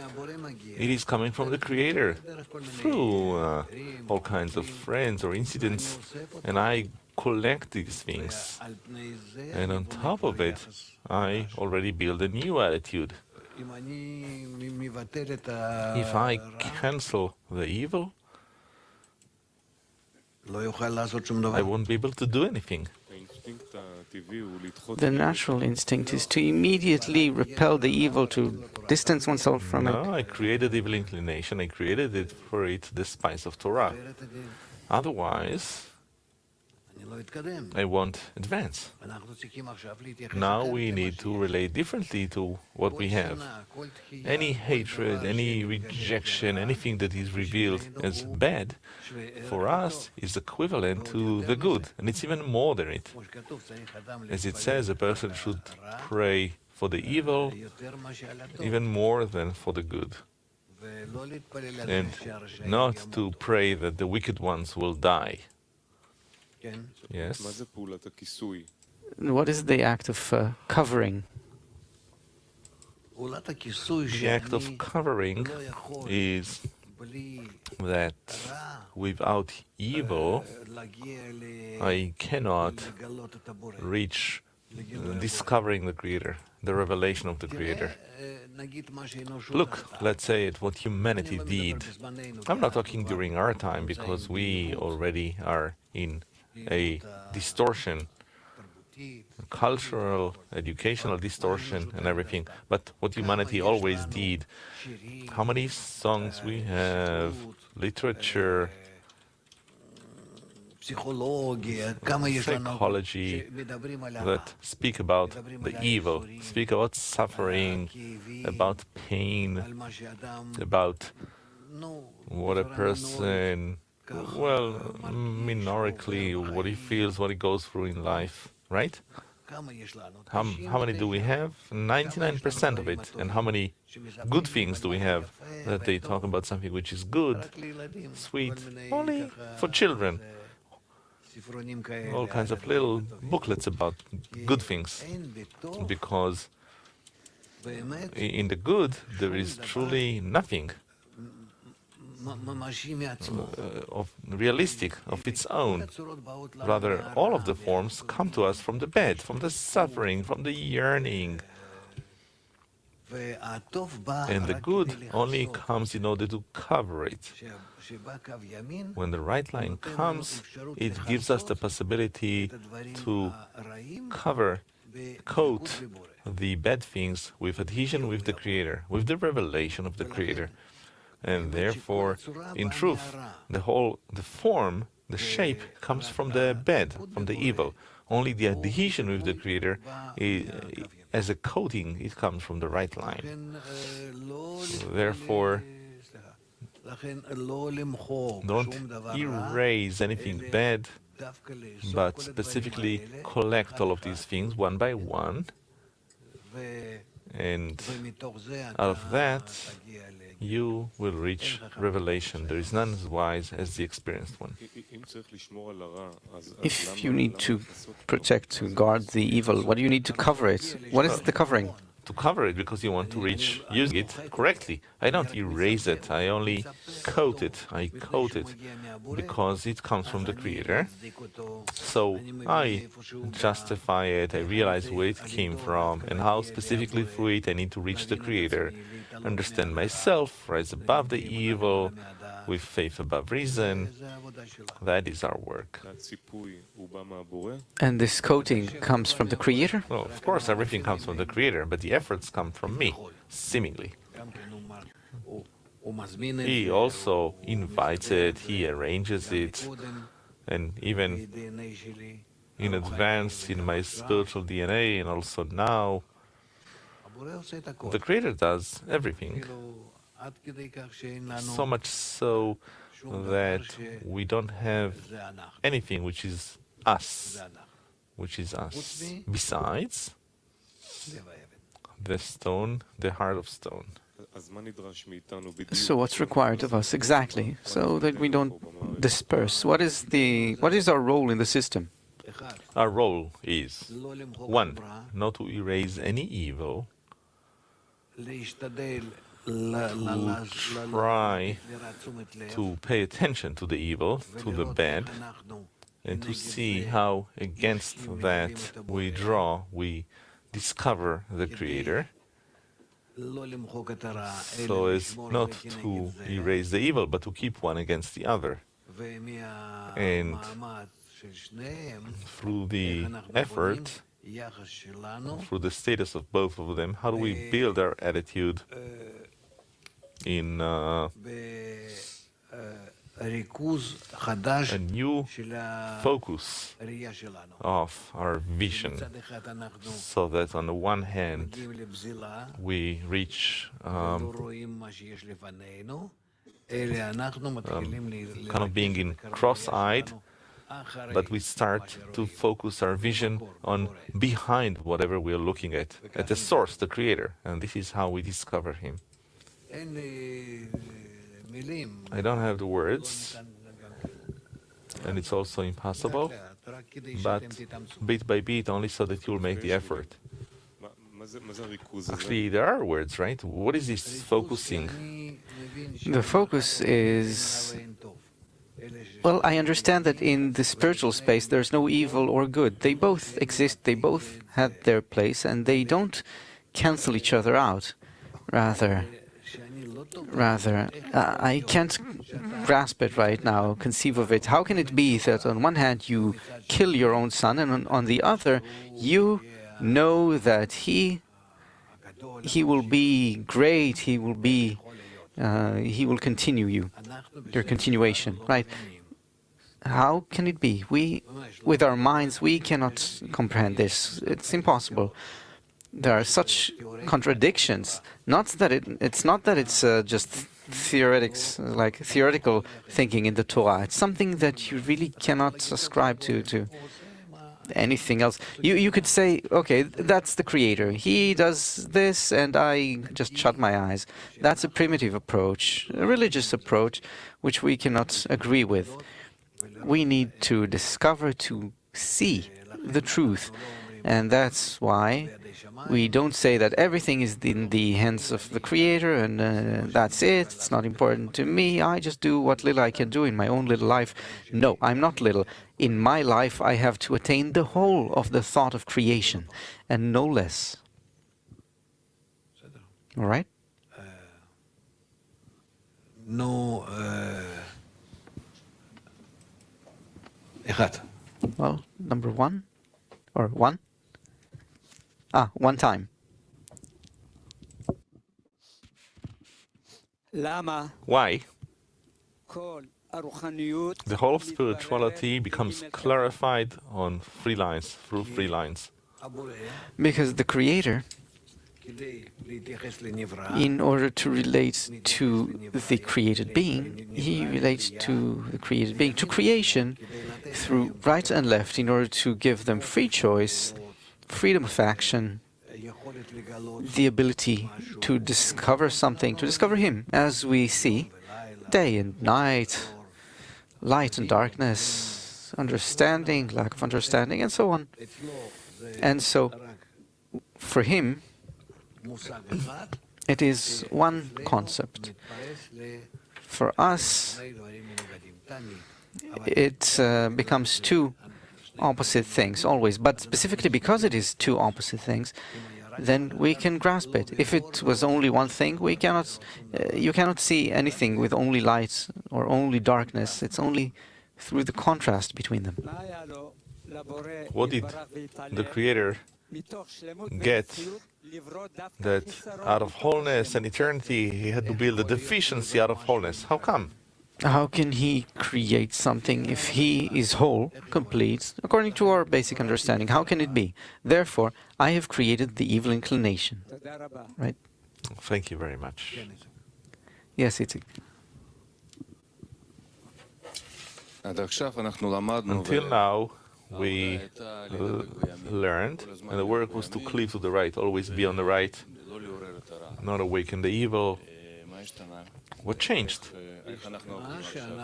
It is coming from the Creator through all kinds of friends or incidents, and I collect these things. And on top of it, I already build a new attitude. If I cancel the evil, I won't be able to do anything.
The natural instinct is to immediately repel the evil, to distance oneself from it.
No, I created evil inclination. I created it for it, the spice of Torah. Otherwise, I won't advance. Now we need to relate differently to what we have. Any hatred, any rejection, anything that is revealed as bad, for us is equivalent to the good, and it's even more than it. As it says, a person should pray for the evil even more than for the good, and not to pray that the wicked ones will die. Yes.
What is the act of covering?
The act of covering is that without evil, I cannot reach discovering the Creator, the revelation of the Creator. Look, let's say at what humanity did. I'm not talking during our time, because we already are in a distortion, cultural, educational distortion and everything. But what humanity always did, how many songs we have, literature, psychology that speak about the evil, speak about suffering, about pain, about what a person, well, minorically, what he feels, what he goes through in life, right? How many do we have? 99% of it. And how many good things do we have that they talk about something which is good, sweet, only for children? All kinds of little booklets about good things, because in the good there is truly nothing of realistic of its own. Rather, all of the forms come to us from the bad, from the suffering, from the yearning. And the good only comes in order to cover it. When the right line comes, it gives us the possibility to coat the bad things with adhesion with the Creator, with the revelation of the Creator. And therefore, in truth, the form, the shape comes from the bad, from the evil. Only the adhesion with the Creator, as a coating, it comes from the right line. Therefore, don't erase anything bad, but specifically collect all of these things one by one, and out of that, you will reach revelation. There is none as wise as the experienced one.
If you need to protect, to guard the evil, what do you need to cover it? What is the covering?
To cover it, because you want to reach using it correctly. I don't erase it, I only coat it. I coat it because it comes from the Creator. So I justify it, I realize where it came from and how specifically through it I need to reach the Creator, understand myself, rise above the evil, with faith above reason. That is our work.
And this coating comes from the Creator?
Well, of course, everything comes from the Creator, but the efforts come from me, seemingly. He also invites it, he arranges it, and even in advance in my spiritual DNA, and also now, the Creator does everything. So much so that we don't have anything which is us, besides the stone, the heart of stone.
So what's required of us exactly, so that we don't disperse? What is our role in the system?
Our role is, one, not to erase any evil, to try to pay attention to the evil, to the bad, and to see how against that we discover the Creator, so as not to erase the evil, but to keep one against the other. And through the effort, through the status of both of them, how do we build our attitude in a new focus of our vision, so that on the one hand we reach kind of being in cross-eyed, but we start to focus our vision on behind whatever we are looking at the source, the Creator, and this is how we discover Him. I don't have the words, and it's also impossible, but bit by bit, only so that you'll make the effort. Actually, there are words, right? What is this focusing?
The focus is, well, I understand that in the spiritual space there's no evil or good. They both exist, they both have their place, and they don't cancel each other out. Rather, I can't grasp it right now, conceive of it. How can it be that on one hand you kill your own son, and on the other you know that he will be great, he will continue your continuation, right? How can it be? We, with our minds, we cannot comprehend this. It's impossible. There are such contradictions. It's not that it's just theoretics, like theoretical thinking in the Torah. It's something that you really cannot ascribe to anything else. You could say, okay, that's the Creator. He does this, and I just shut my eyes. That's a primitive approach, a religious approach, which we cannot agree with. We need to discover, to see the truth, and that's why we don't say that everything is in the hands of the Creator and that's it, it's not important to me, I just do what little I can do in my own little life. No, I'm not little. In my life I have to attain the whole of the thought of creation, and no less. All right?
No.
Well, number one? Or one? One time.
Why? The whole of spirituality becomes clarified on three lines, through three lines.
Because the Creator, in order to relate to the created being, he relates to the created being, to creation, through right and left, in order to give them free choice, freedom of action, the ability to discover something, to discover Him, as we see, day and night, light and darkness, understanding, lack of understanding, and so on. And so, for Him, it is one concept. For us, it becomes two opposite things, always. But specifically because it is two opposite things, then we can grasp it. If it was only one thing, we cannot. You cannot see anything with only light or only darkness. It's only through the contrast between them.
What did the Creator get that out of wholeness and eternity He had to build a deficiency out of wholeness? How come?
How can He create something if He is whole, complete, according to our basic understanding? How can it be? Therefore, I have created the evil inclination. Right?
Thank you very much.
Yes, it's...
Until now, we learned, and the work was to cleave to the right, always be on the right, not awaken the evil. What changed?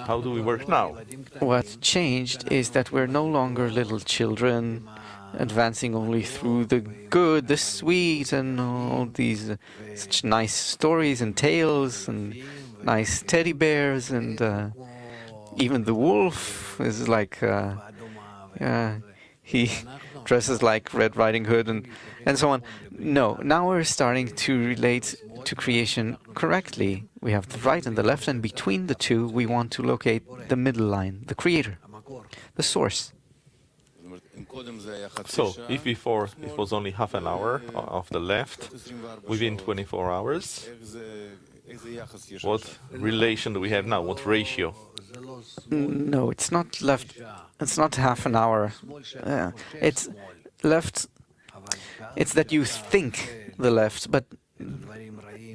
How do we work now?
What changed is that we're no longer little children, advancing only through the good, the sweet, and all these such nice stories and tales and nice teddy bears, and even the wolf is like he dresses like Red Riding Hood and so on. No, now we're starting to relate to creation correctly. We have the right and the left, and between the two we want to locate the middle line, the creator, the source.
So, if before it was only half an hour of the left, within 24 hours, what relation do we have now? What ratio?
No, it's not left. It's not half an hour. It's left. It's that you think the left, but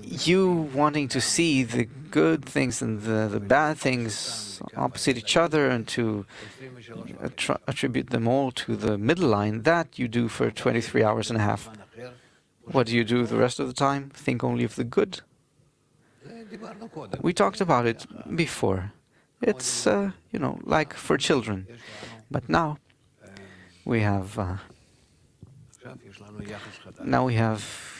you wanting to see the good things and the bad things opposite each other and to attribute them all to the middle line, that you do for 23 hours and a half. What do you do the rest of the time? Think only of the good. We talked about it before. It's, like for children. But now we have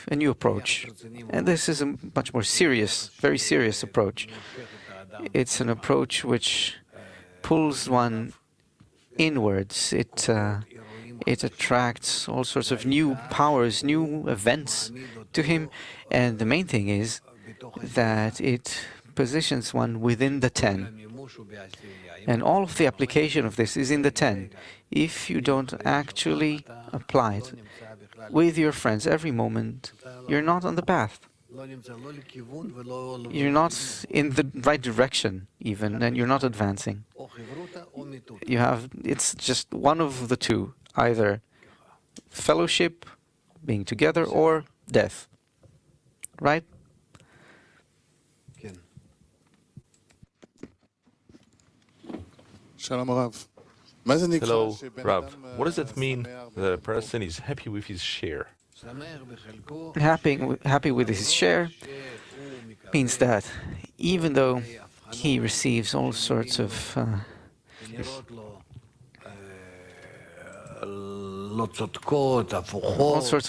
a new approach. And this is a much more serious, very serious approach. It's an approach which pulls one inwards. It attracts all sorts of new powers, new events to him. And the main thing is that it positions one within the 10. And all of the application of this is in the 10. If you don't actually apply it with your friends every moment, you're not on the path. You're not in the right direction even, and you're not advancing. It's just one of the two, either fellowship, being together, or death. Right?
Hello, Rav. What does it mean that a person is happy with his share?
Happy with his share means that even though he receives all sorts of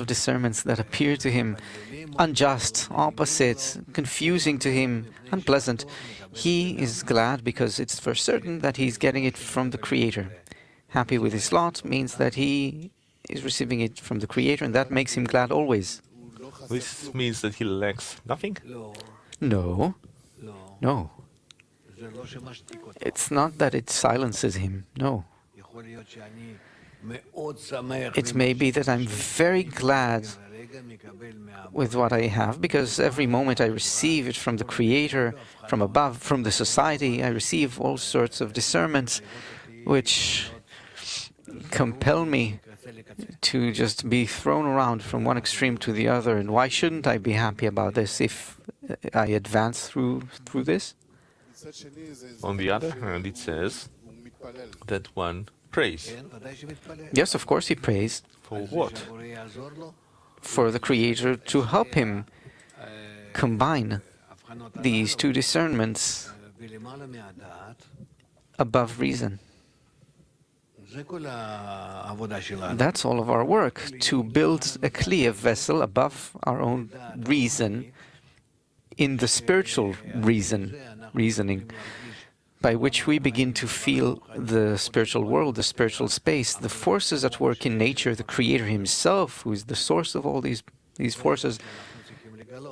discernments that appear to him unjust, opposite, confusing to him, unpleasant, he is glad because it's for certain that he's getting it from the Creator. Happy with his lot means that he is receiving it from the Creator, and that makes him glad always.
This means that he lacks nothing?
No. No. It's not that it silences him. No. It may be that I'm very glad with what I have, because every moment I receive it from the Creator, from above, from the society. I receive all sorts of discernments which compel me to just be thrown around from one extreme to the other. And why shouldn't I be happy about this if I advance through this?
On the other hand, it says that one prays.
Yes, of course he prays.
For what?
For the Creator to help him combine these two discernments above reason. That's all of our work, to build a clear vessel above our own reason in the spiritual reasoning, by which we begin to feel the spiritual world, the spiritual space, the forces at work in nature, the Creator Himself, who is the source of all these forces.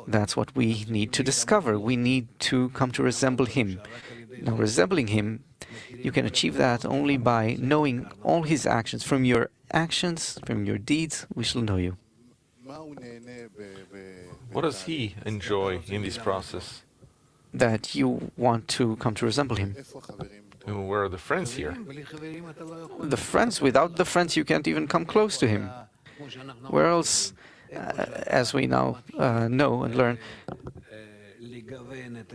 That's what we need to discover. We need to come to resemble Him. Now, resembling Him, you can achieve that only by knowing all His actions. From your actions, from your deeds, we shall know you.
What does he enjoy in this process?
That you want to come to resemble Him.
And where are the friends here?
The friends, without the friends, you can't even come close to Him. Where else, as we now know and learn,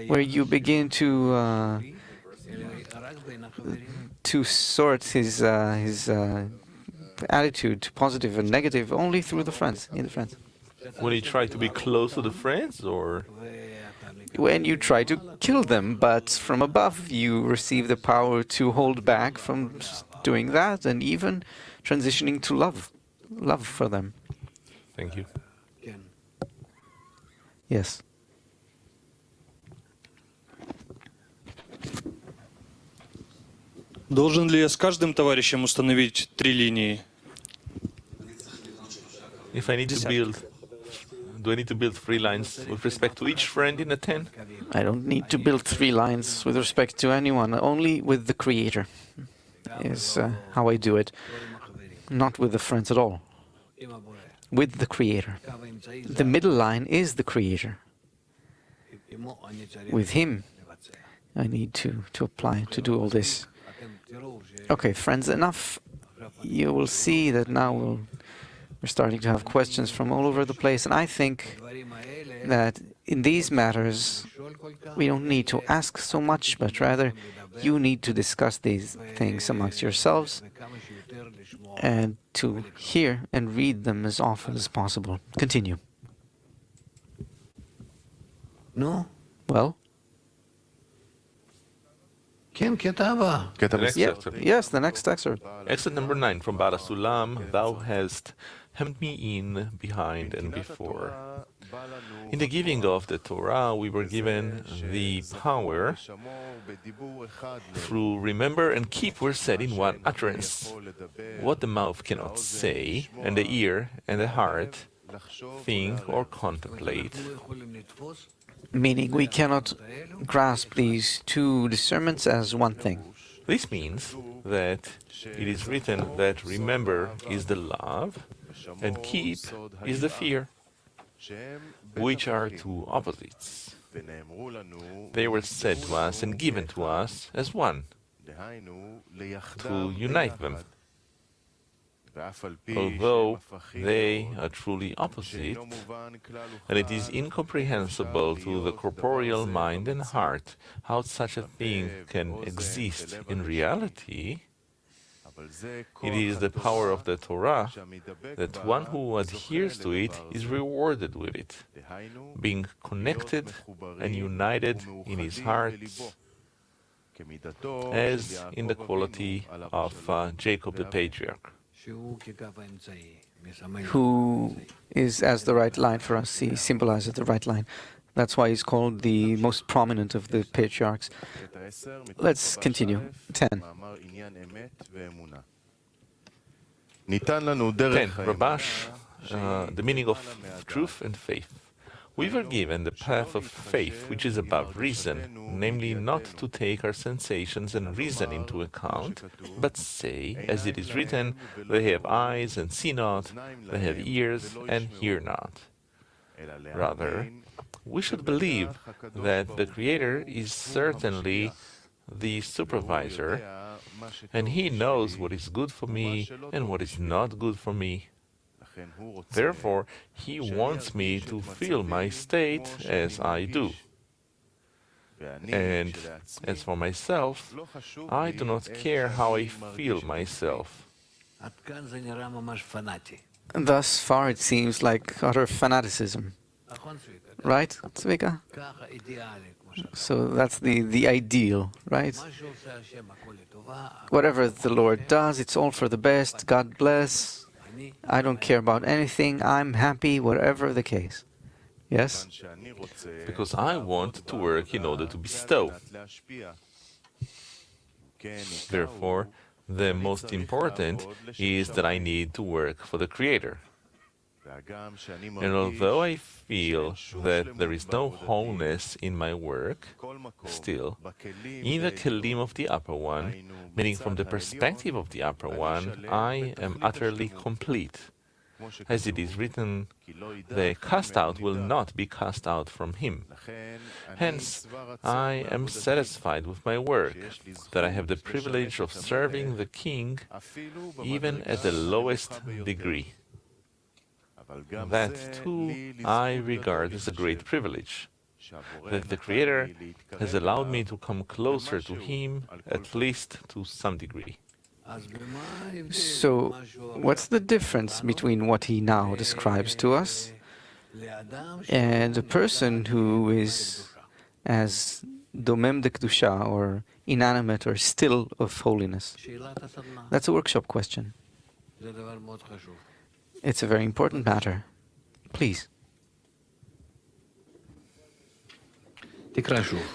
where you begin to sort his attitude to positive and negative only through the friends, in the friends.
When he tried to be close to the friends, or
when you try to kill them, but from above you receive the power to hold back from doing that and even transitioning to love for them.
Thank you.
Yes.
Должен ли я с каждым товарищем установить 3 линии?
If I need to build, do I need to build 3 lines with respect to each friend in a 10?
I don't need to build 3 lines with respect to anyone, only with the Creator is how I do it. Not with the friends at all. With the Creator. The middle line is the Creator. With Him, I need to apply, to do all this. Okay, friends, enough. You will see that now we're starting to have questions from all over the place, and I think that in these matters, we don't need to ask so much, but rather you need to discuss these things amongst yourselves and to hear and read them as often as possible. Continue.
No?
Well? Yes, the next excerpt.
Excerpt number 9 from HaSulam. Thou hast hemmed me in behind and before. In the giving of the Torah, we were given the power through remember and keep were said in one utterance. What the mouth cannot say, and the ear and the heart think or contemplate.
Meaning we cannot grasp these two discernments as one thing.
This means that it is written that remember is the love and keep is the fear, which are two opposites. They were said to us and given to us as one, to unite them. Although they are truly opposite, and it is incomprehensible to the corporeal mind and heart how such a thing can exist in reality, it is the power of the Torah that one who adheres to it is rewarded with it, being connected and united in his heart, as in the quality of Jacob the patriarch.
Who is as the right line for us. He symbolizes the right line. That's why he's called the most prominent of the patriarchs. Let's continue. 10.
10. Rabash, the meaning of truth and faith. We were given the path of faith, which is above reason, namely not to take our sensations and reason into account, but say, as it is written, they have eyes and see not, they have ears and hear not. Rather, we should believe that the Creator is certainly the supervisor, and He knows what is good for me and what is not good for me. Therefore, He wants me to feel my state as I do. And as for myself, I do not care how I feel myself.
Thus far it seems like utter fanaticism. Right, Tzvika? So that's the ideal, right? Whatever the Lord does, it's all for the best. God bless. I don't care about anything. I'm happy, whatever the case. Yes?
Because I want to work in order to bestow. Therefore, the most important is that I need to work for the Creator. And although I feel that there is no wholeness in my work, still, in the kelim of the upper one, meaning from the perspective of the upper one, I am utterly complete. As it is written, the cast out will not be cast out from him. Hence, I am satisfied with my work, that I have the privilege of serving the king, even at the lowest degree. That, too, I regard as a great privilege, that the Creator has allowed me to come closer to Him, at least to some degree.
So, what's the difference between what he now describes to us and a person who is as domem de kedusha, or inanimate or still of holiness? That's a workshop question. It's a very important matter. Please.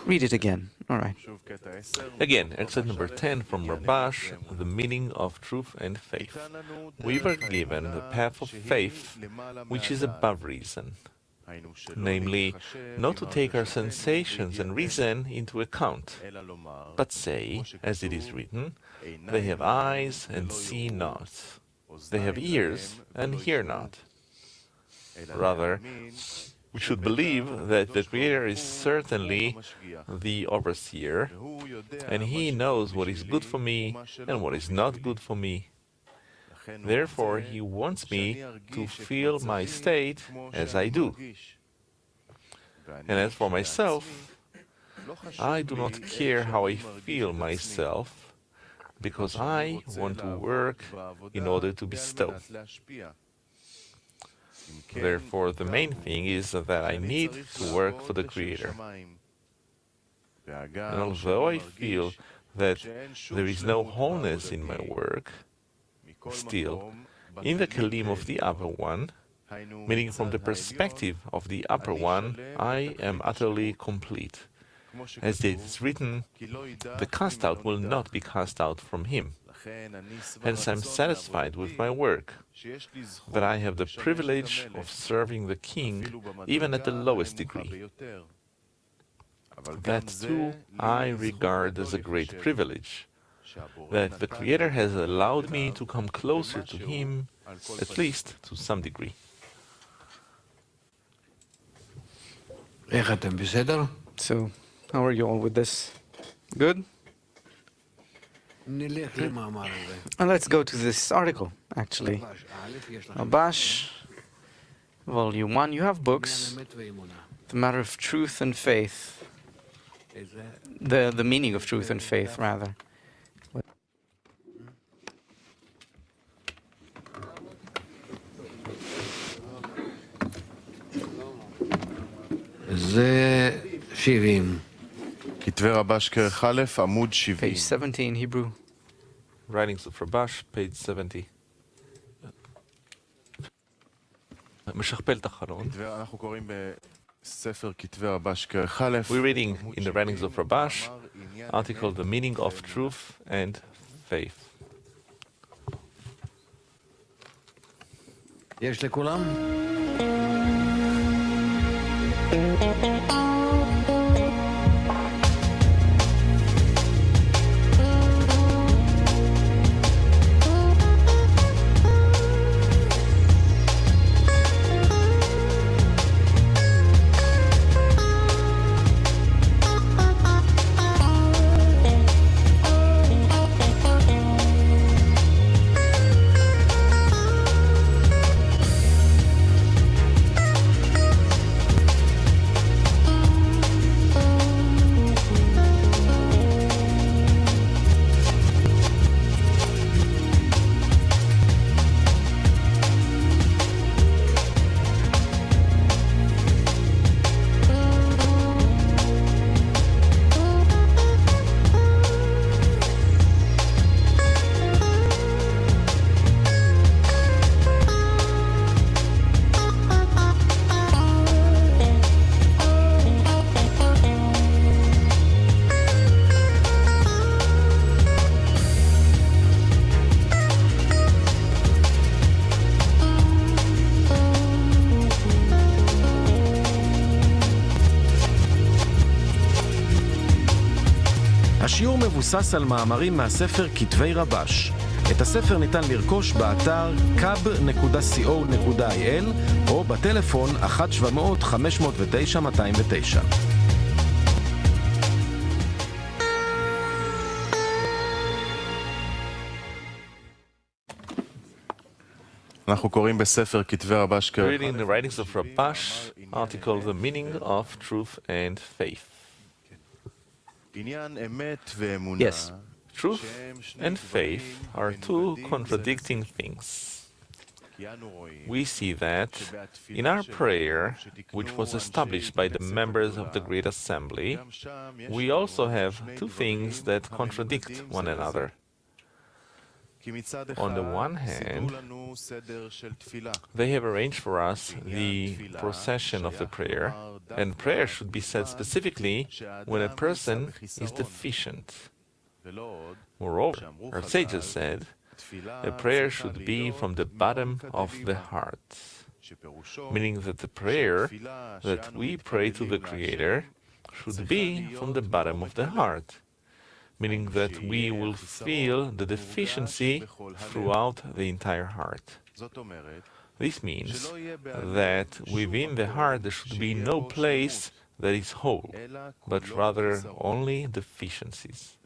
Read it again. All right.
Again, excerpt number 10 from Rabash, the meaning of truth and faith. We were given the path of faith, which is above reason. Namely, not to take our sensations and reason into account, but say, as it is written, they have eyes and see not, they have ears and hear not. Rather, we should believe that the Creator is certainly the overseer, and He knows what is good for me and what is not good for me. Therefore, He wants me to feel my state as I do. And as for myself, I do not care how I feel myself, because I want to work in order to bestow. Therefore, the main thing is that I need to work for the Creator. And although I feel that there is no wholeness in my work, still, in the kelim of the upper one, meaning from the perspective of the upper one, I am utterly complete. As it is written, the cast out will not be cast out from him. Hence I am satisfied with my work, that I have the privilege of serving the king even at the lowest degree. That too I regard as a great privilege, that the Creator has allowed me to come closer to Him, at least to some degree.
So, how are you all with this? Good? And let's go to this article, actually. Rabash, Volume 1. You have books. The matter of truth and faith. The meaning of truth and faith, rather.
כתבי רבש כרך א', עמוד 70.
Page 70 in Hebrew.
Writings of Rabash, page 70. משכפל תחרון.
אנחנו קוראים בספר כתבי רבש כרך א'.
We're reading in the writings of Rabash, article The Meaning of Truth and Faith.
יש לכולם?
השיעור מבוסס על מאמרים מהספר כתבי רבש. את הספר ניתן לרכוש באתר kab.co.il או בטלפון 1-700-509-209.
אנחנו קוראים בספר כתבי רבש כרך
Reading the writings of Rabash, article The Meaning of Truth and Faith. Yes, truth and faith are two contradicting things. we see that in our prayer, which was established by the members of the Great Assembly, we also have two things that contradict one another. On the one hand, they have arranged for us the procession of the prayer, and prayer should be said specifically when a person is deficient. Moreover, our sages said, a prayer should be from the bottom of the heart, meaning that the prayer that we pray to the Creator should be from the bottom of the heart, meaning that we will feel the deficiency throughout the entire heart. This means that within the heart there should be no place that is whole, but rather only deficiencies.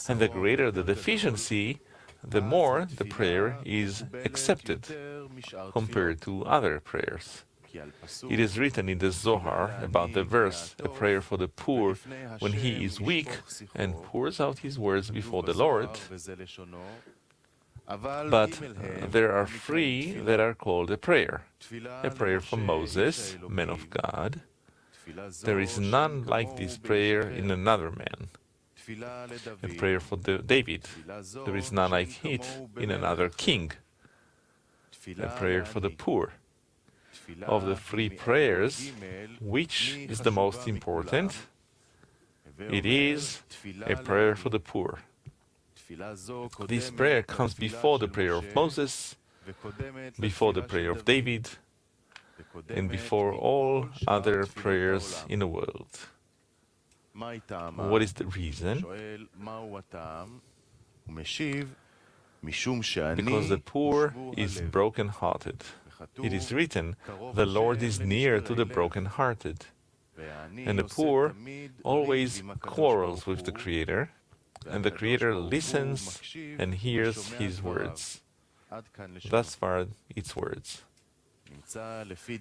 And the greater the deficiency, the more the prayer is accepted compared to other prayers. It is written in the Zohar about the verse, a prayer for the poor when he is weak and pours out his words before the Lord. But there are three that are called a prayer for Moses, man of God. There is none like this prayer in another man. A prayer for David. There is none like it in another king. A prayer for the poor. Of the three prayers, which is the most important? It is a prayer for the poor. This prayer comes before the prayer of Moses, before the prayer of David, and before all other prayers in the world. What is the reason? Because the poor is broken-hearted. It is written, the Lord is near to the broken-hearted. And the poor always quarrels with the Creator, and the Creator listens and hears his words. Thus far, its words.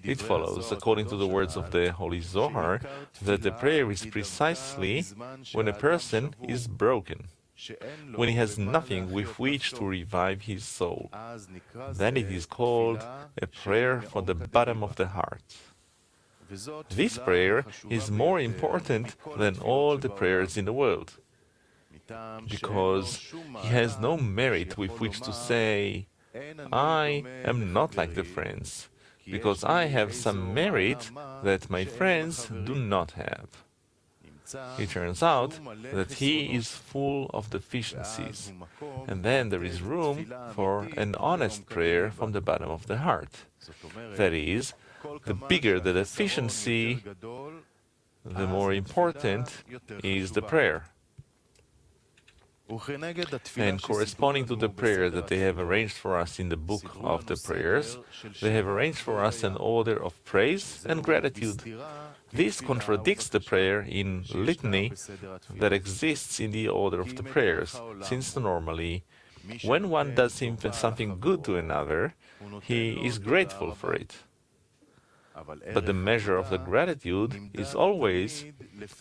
It follows, according to the words of the Holy Zohar, that the prayer is precisely when a person is broken, when he has nothing with which to revive his soul. Then it is called a prayer for the bottom of the heart. This prayer is more important than all the prayers in the world, because he has no merit with which to say, I am not like the friends, because I have some merit that my friends do not have. It turns out that he is full of deficiencies, and then there is room for an honest prayer from the bottom of the heart. That is, the bigger the deficiency, the more important is the prayer. And corresponding to the prayer that they have arranged for us in the book of the prayers, they have arranged for us an order of praise and gratitude. This contradicts the prayer in litany that exists in the order of the prayers, since normally, when one does something good to another, he is grateful for it. But the measure of the gratitude is always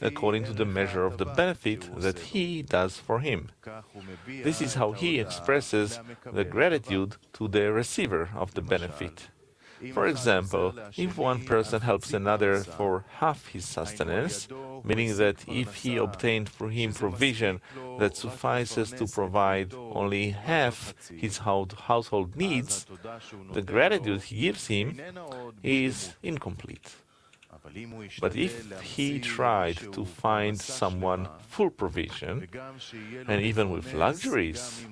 according to the measure of the benefit that he does for him. This is how he expresses the gratitude to the receiver of the benefit. For example, if one person helps another for half his sustenance, meaning that if he obtained for him provision that suffices to provide only half his household needs, the gratitude he gives him is incomplete. But if he tried to find someone full provision, and even with luxuries,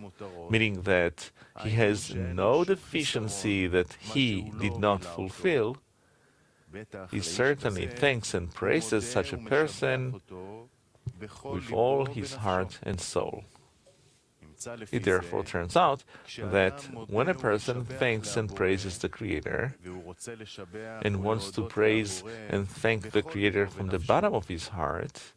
meaning that he has no deficiency that he did not fulfill, he certainly thanks and praises such a person with all his heart and soul. It therefore turns out that when a person thanks and praises the Creator and wants to praise and thank the Creator from the bottom of his heart,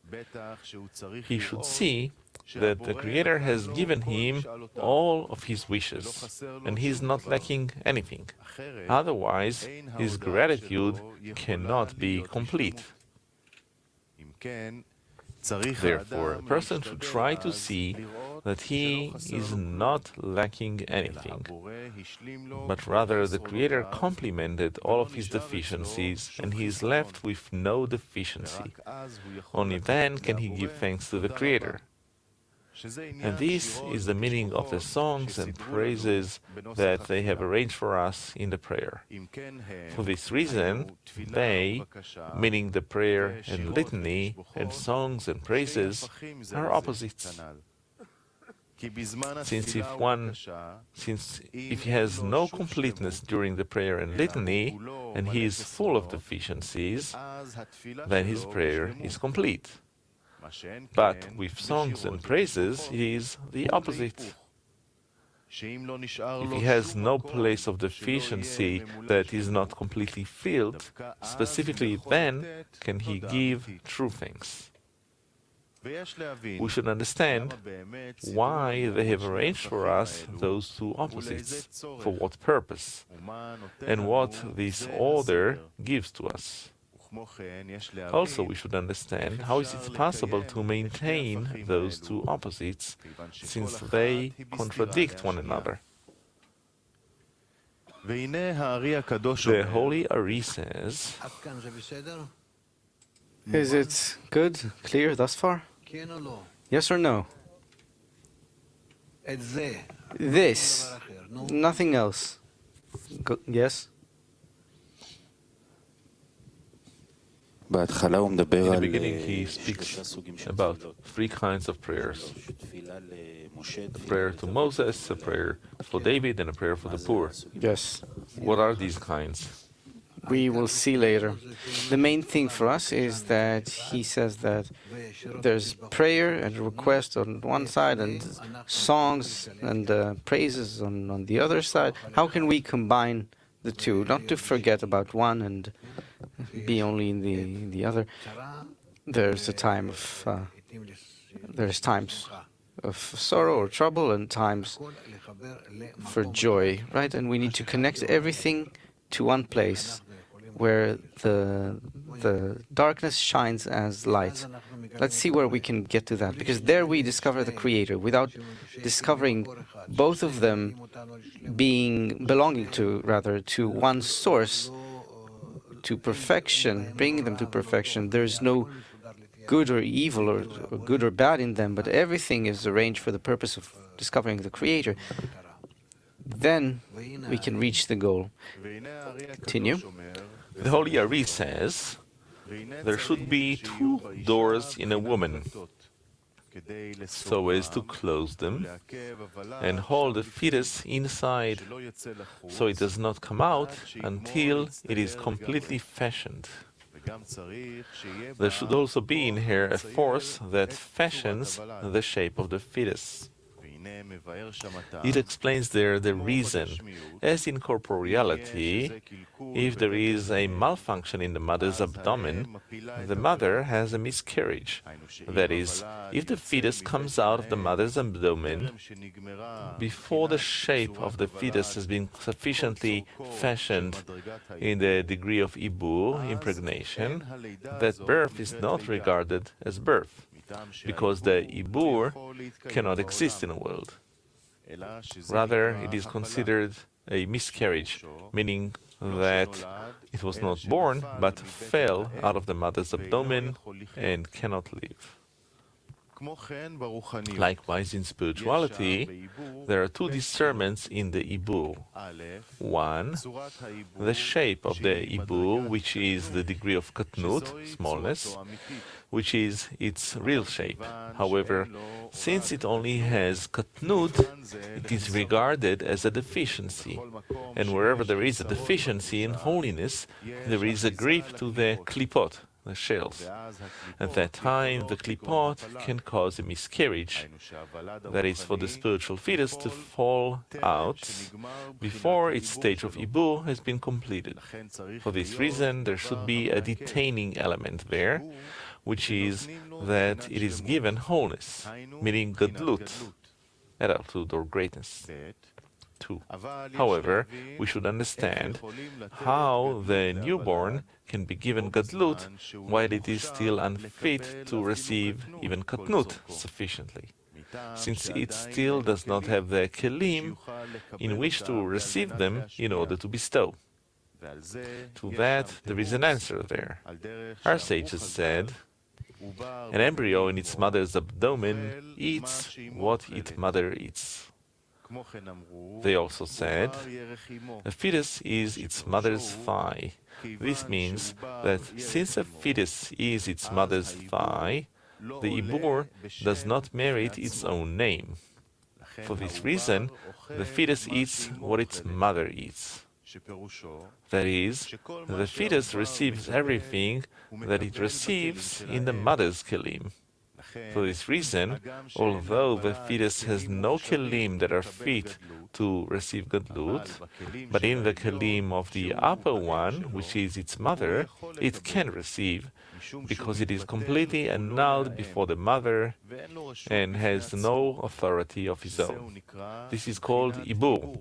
he should see that the Creator has given him all of his wishes, and he is not lacking anything. Otherwise, his gratitude cannot be complete. Therefore, a person should try to see that he is not lacking anything, but rather the Creator complemented all of his deficiencies and he is left with no deficiency. Only then can he give thanks to the Creator. And this is the meaning of the songs and praises that they have arranged for us in the prayer. For this reason, they, meaning the prayer and litany and songs and praises, are opposites. Since if he has no completeness during the prayer and litany, and he is full of deficiencies, then his prayer is complete. But with songs and praises, he is the opposite. If he has no place of deficiency that is not completely filled, specifically then can he give true thanks. We should understand why they have arranged for us those two opposites, for what purpose, and what this order gives to us. Also, we should understand how is it possible to maintain those two opposites, since they contradict one another. The Holy Ari says,
Is it good, clear thus far? Yes or no? This, nothing else. Yes?
in the beginning he speaks about three kinds of prayers. A prayer to Moses, a prayer for David, and a prayer for the poor.
Yes.
What are these kinds?
We will see later. The main thing for us is that he says that there's prayer and request on one side and songs and praises on the other side. How can we combine the two? Not to forget about one and be only in the other. There's a time of there's times of sorrow or trouble and times for joy, right? And we need to connect everything to one place where the darkness shines as light. Let's see where we can get to that, because there we discover the Creator. Without discovering both of them belonging to one source, to perfection, bringing them to perfection, there's no good or evil or good or bad in them, but everything is arranged for the purpose of discovering the Creator. Then we can reach the goal. Continue.
The Holy Ari says, there should be two doors in a woman, so as to close them and hold the fetus inside, so it does not come out until it is completely fashioned. There should also be in her a force that fashions the shape of the fetus. It explains there the reason. As in corporeality, if there is a malfunction in the mother's abdomen, the mother has a miscarriage. That is, if the fetus comes out of the mother's abdomen before the shape of the fetus has been sufficiently fashioned in the degree of ibur, impregnation, that birth is not regarded as birth, because the ibur cannot exist in a world. Rather, it is considered a miscarriage, meaning that it was not born, but fell out of the mother's abdomen and cannot live. Likewise, in spirituality, there are two discernments in the ibur. One, the shape of the ibur, which is the degree of katnut, smallness, which is its real shape. However, since it only has katnut, it is regarded as a deficiency. And wherever there is a deficiency in holiness, there is a grief to the klipot, the shells. At that time, the klipot can cause a miscarriage, that is, for the spiritual fetus to fall out before its stage of ibur has been completed. For this reason, there should be a detaining element there, which is that it is given wholeness, meaning gadlut, adulthood or greatness. too. However, we should understand how the newborn can be given gadlut while it is still unfit to receive even katnut sufficiently, since it still does not have the kelim in which to receive them in order to bestow. To that, there is an answer there. Our sages said, an embryo in its mother's abdomen eats what its mother eats. They also said, a fetus is its mother's thigh. This means that since a fetus is its mother's thigh, the ibur does not merit its own name. For this reason, the fetus eats what its mother eats. That is, the fetus receives everything that it receives in the mother's kelim. For this reason, although the fetus has no kelim that are fit to receive gadlut, but in the kelim of the upper one, which is its mother, it can receive, because it is completely annulled before the mother and has no authority of its own. This is called ibur,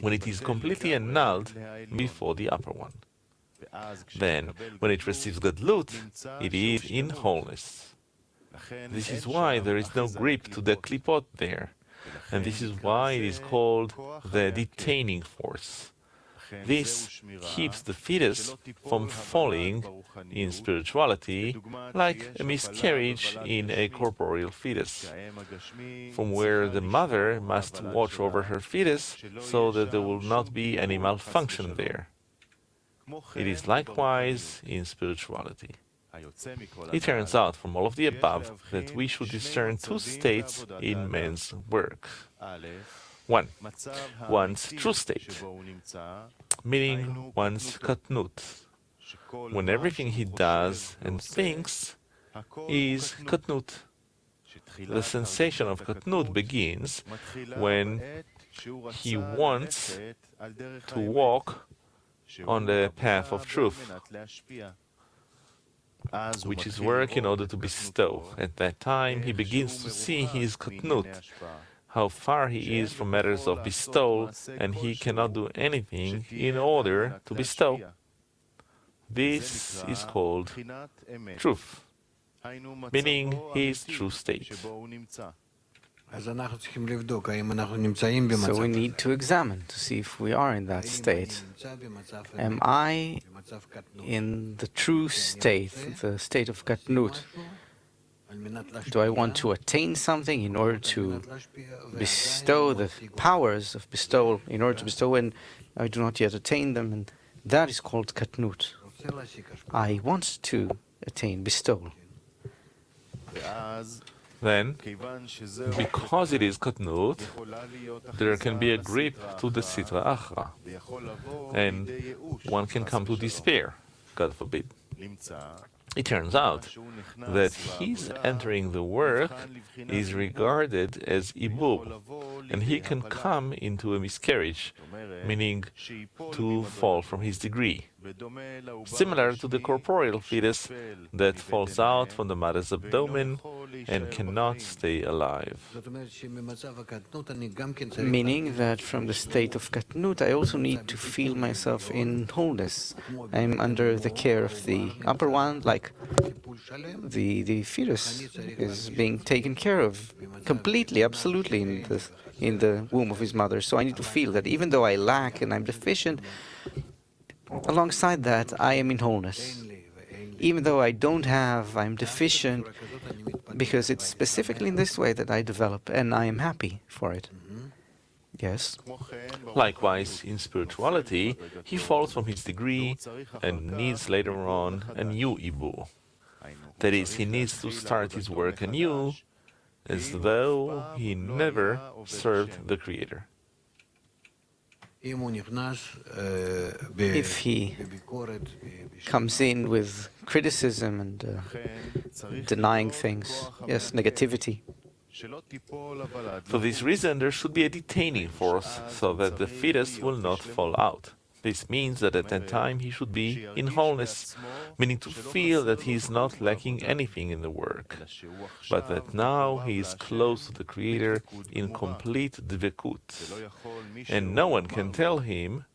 when it is completely annulled before the upper one. Then, when it receives gadlut, it is in wholeness. This is why there is no grip to the klipot there, and this is why it is called the detaining force. This keeps the fetus from falling in spirituality like a miscarriage in a corporeal fetus, from where the mother must watch over her fetus so that there will not be any malfunction there. It is likewise in spirituality. It turns out from all of the above that we should discern two states in man's work. One, one's true state, meaning one's katnut, when everything he does and thinks is katnut. The sensation of katnut begins when he wants to walk on the path of truth, which is work in order to bestow. At that time, he begins to see his katnut, how far he is from matters of bestowal, and he cannot do anything in order to bestow. This is called truth, meaning his true state.
So we need to examine to see if we are in that state. Am I in the true state, the state of katnut? Do I want to attain something in order to bestow the powers of bestowal, in order to bestow when I do not yet attain them? And that is called katnut. I want to attain bestowal.
Then, because it is katnut, there can be a grip to the sitra achra, and one can come to despair, God forbid. It turns out that his entering the work is regarded as ibur, and he can come into a miscarriage, meaning to fall from his degree, similar to the corporeal fetus that falls out from the mother's abdomen and cannot stay alive.
Meaning that from the state of katnut, I also need to feel myself in wholeness. I'm under the care of the upper one, like the fetus is being taken care of completely, absolutely in the womb of his mother. So I need to feel that even though I lack and I'm deficient, alongside that, I am in wholeness. Even though I don't have, I'm deficient, because it's specifically in this way that I develop, and I am happy for it. Yes.
Likewise, in spirituality, he falls from his degree and needs later on a new ibur. That is, he needs to start his work anew, as though he never served the Creator.
If he comes in with criticism and denying things, yes, negativity.
For this reason, there should be a detaining force so that the fetus will not fall out. This means that at that time he should be in wholeness, meaning to feel that he is not lacking anything in the work, but that now he is close to the Creator in complete dvekut. And no one can tell him,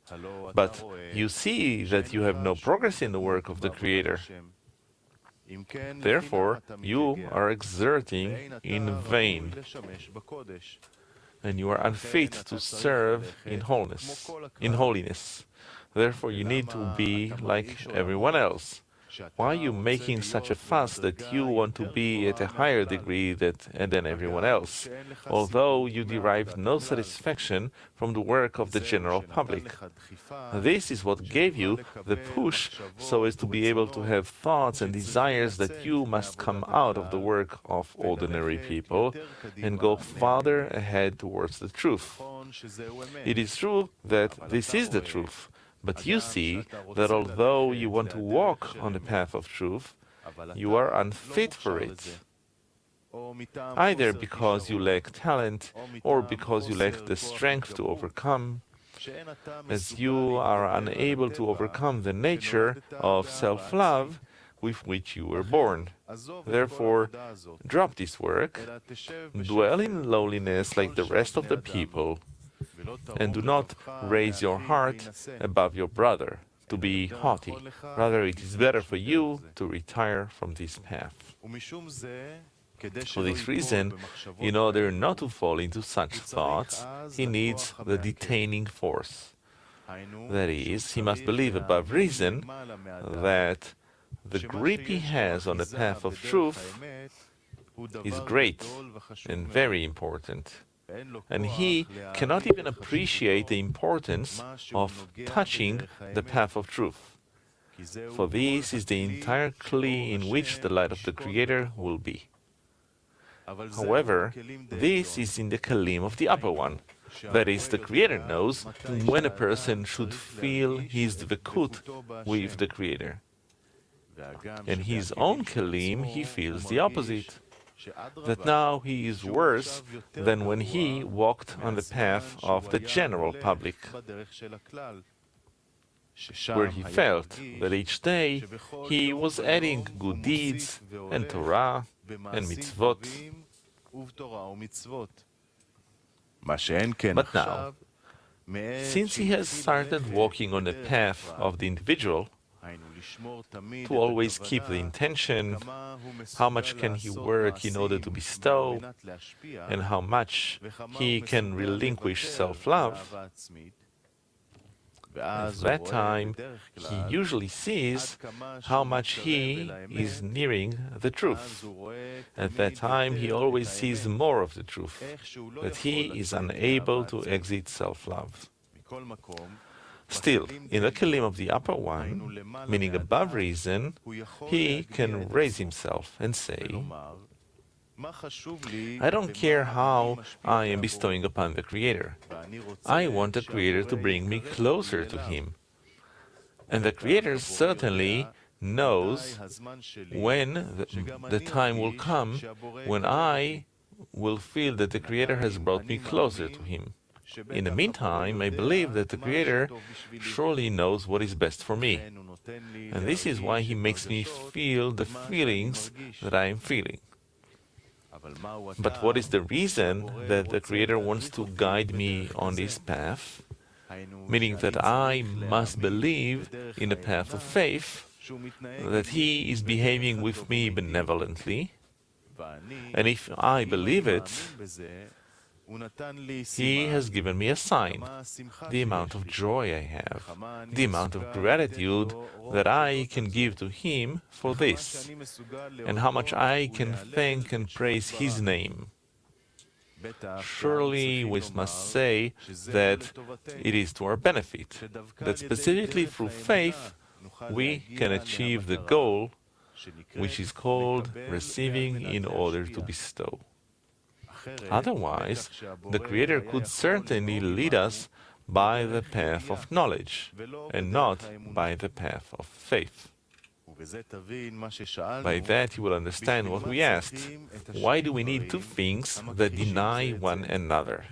but you see that you have no progress in the work of the Creator. Therefore, you are exerting in vain, and you are unfit to serve in holiness. Therefore, you need to be like everyone else. Why are you making such a fuss that you want to be at a higher degree than everyone else, although you derive no satisfaction from the work of the general public? This is what gave you the push so as to be able to have thoughts and desires that you must come out of the work of ordinary people and go farther ahead towards the truth. It is true that this is the truth, but you see that although you want to walk on the path of truth, you are unfit for it, either because you lack talent or because you lack the strength to overcome, as you are unable to overcome the nature of self-love with which you were born. Therefore, drop this work, dwell in lowliness like the rest of the people, and do not raise your heart above your brother to be haughty. Rather, it is better for you to retire from this path. For this reason, in order not to fall into such thoughts, he needs the detaining force. That is, he must believe above reason that the grip he has on the path of truth is great and very important, and he cannot even appreciate the importance of touching the path of truth. For this is the entire kli in which the light of the Creator will be. However, this is in the kalim of the upper one. That is, the Creator knows when a person should feel his dvekut with the Creator. In his own kalim, he feels the opposite, that now he is worse than when he walked on the path of the general public, where he felt that each day he was adding good deeds and Torah and mitzvot. But now, since he has started walking on the path of the individual, to always keep the intention, how much can he work in order to bestow, and how much he can relinquish self-love, at that time he usually sees how much he is nearing the truth. At that time he always sees more of the truth, that he is unable to exit self-love. Still, in the kelim of the upper one, meaning above reason, he can raise himself and say, I don't care how I am bestowing upon the Creator. I want the Creator to bring me closer to Him. And the Creator certainly knows when the time will come when I will feel that the Creator has brought me closer to Him. In the meantime, I believe that the Creator surely knows what is best for me. And this is why He makes me feel the feelings that I am feeling. But what is the reason that the Creator wants to guide me on this path? Meaning that I must believe in the path of faith, that He is behaving with me benevolently, and if I believe it, He has given me a sign, the amount of joy I have, the amount of gratitude that I can give to Him for this, and how much I can thank and praise His name. Surely we must say that it is to our benefit, that specifically through faith we can achieve the goal, which is called receiving in order to bestow. Otherwise, the Creator could certainly lead us by the path of knowledge, and not by the path of faith. By that you will understand what we asked. Why do we need two things that deny one another?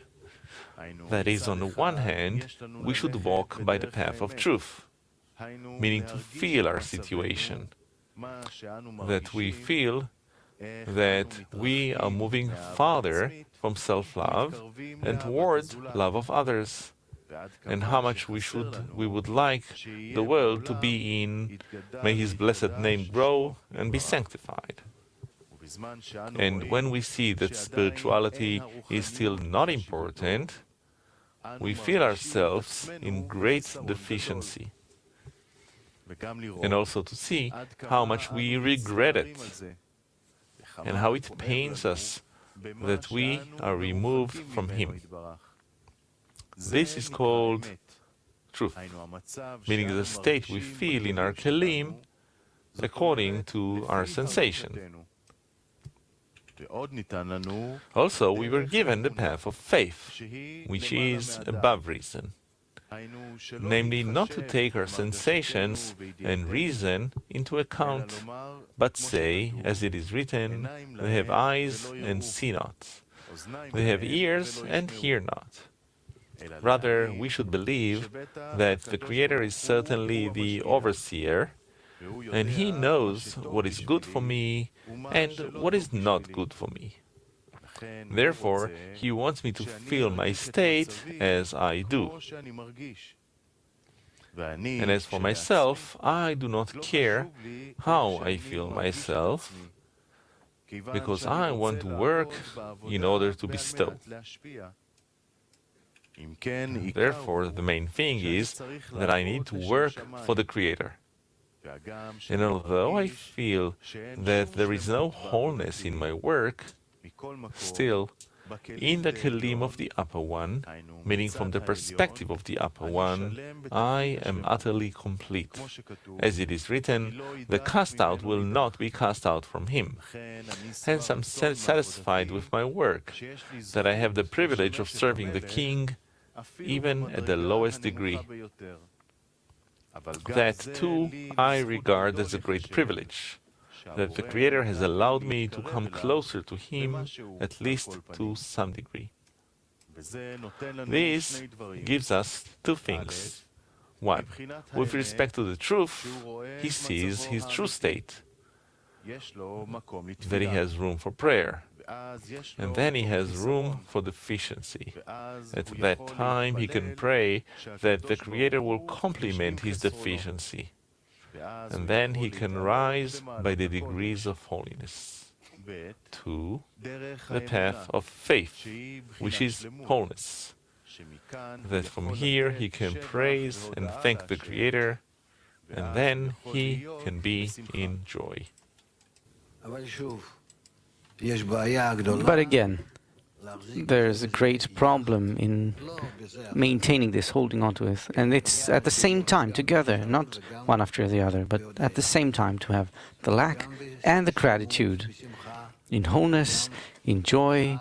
That is, on the one hand, we should walk by the path of truth, meaning to feel our situation, that we feel that we are moving farther from self-love and toward love of others, and how much we would like the world to be in, may His blessed name grow and be sanctified. And when we see that spirituality is still not important, we feel ourselves in great deficiency. And also to see how much we regret it, and how it pains us that we are removed from Him. This is called truth, meaning the state we feel in our kelim according to our sensation. Also, we were given the path of faith, which is above reason, namely not to take our sensations and reason into account, but say, as it is written, they have eyes and see not, they have ears and hear not. Rather, we should believe that the Creator is certainly the overseer, and He knows what is good for me and what is not good for me. Therefore, He wants me to feel my state as I do. And as for myself, I do not care how I feel myself, because I want to work in order to bestow. Therefore, the main thing is that I need to work for the Creator. And although I feel that there is no wholeness in my work, still, in the kelim of the Upper One, meaning from the perspective of the Upper One, I am utterly complete. As it is written, the cast out will not be cast out from Him. Hence I'm satisfied with my work, that I have the privilege of serving the King, even at the lowest degree. That too I regard as a great privilege, that the Creator has allowed me to come closer to Him, at least to some degree. This gives us two things. One, with respect to the truth, he sees his true state, that he has room for prayer, and then he has room for deficiency. At that time he can pray that the Creator will complement his deficiency, and then he can rise by the degrees of holiness. 2. The path of faith, which is wholeness, that from here he can praise and thank the Creator, and then he can be in joy.
But again, there's a great problem in maintaining this, holding on to it. And it's at the same time, together, not one after the other, but at the same time to have the lack and the gratitude in wholeness, in joy,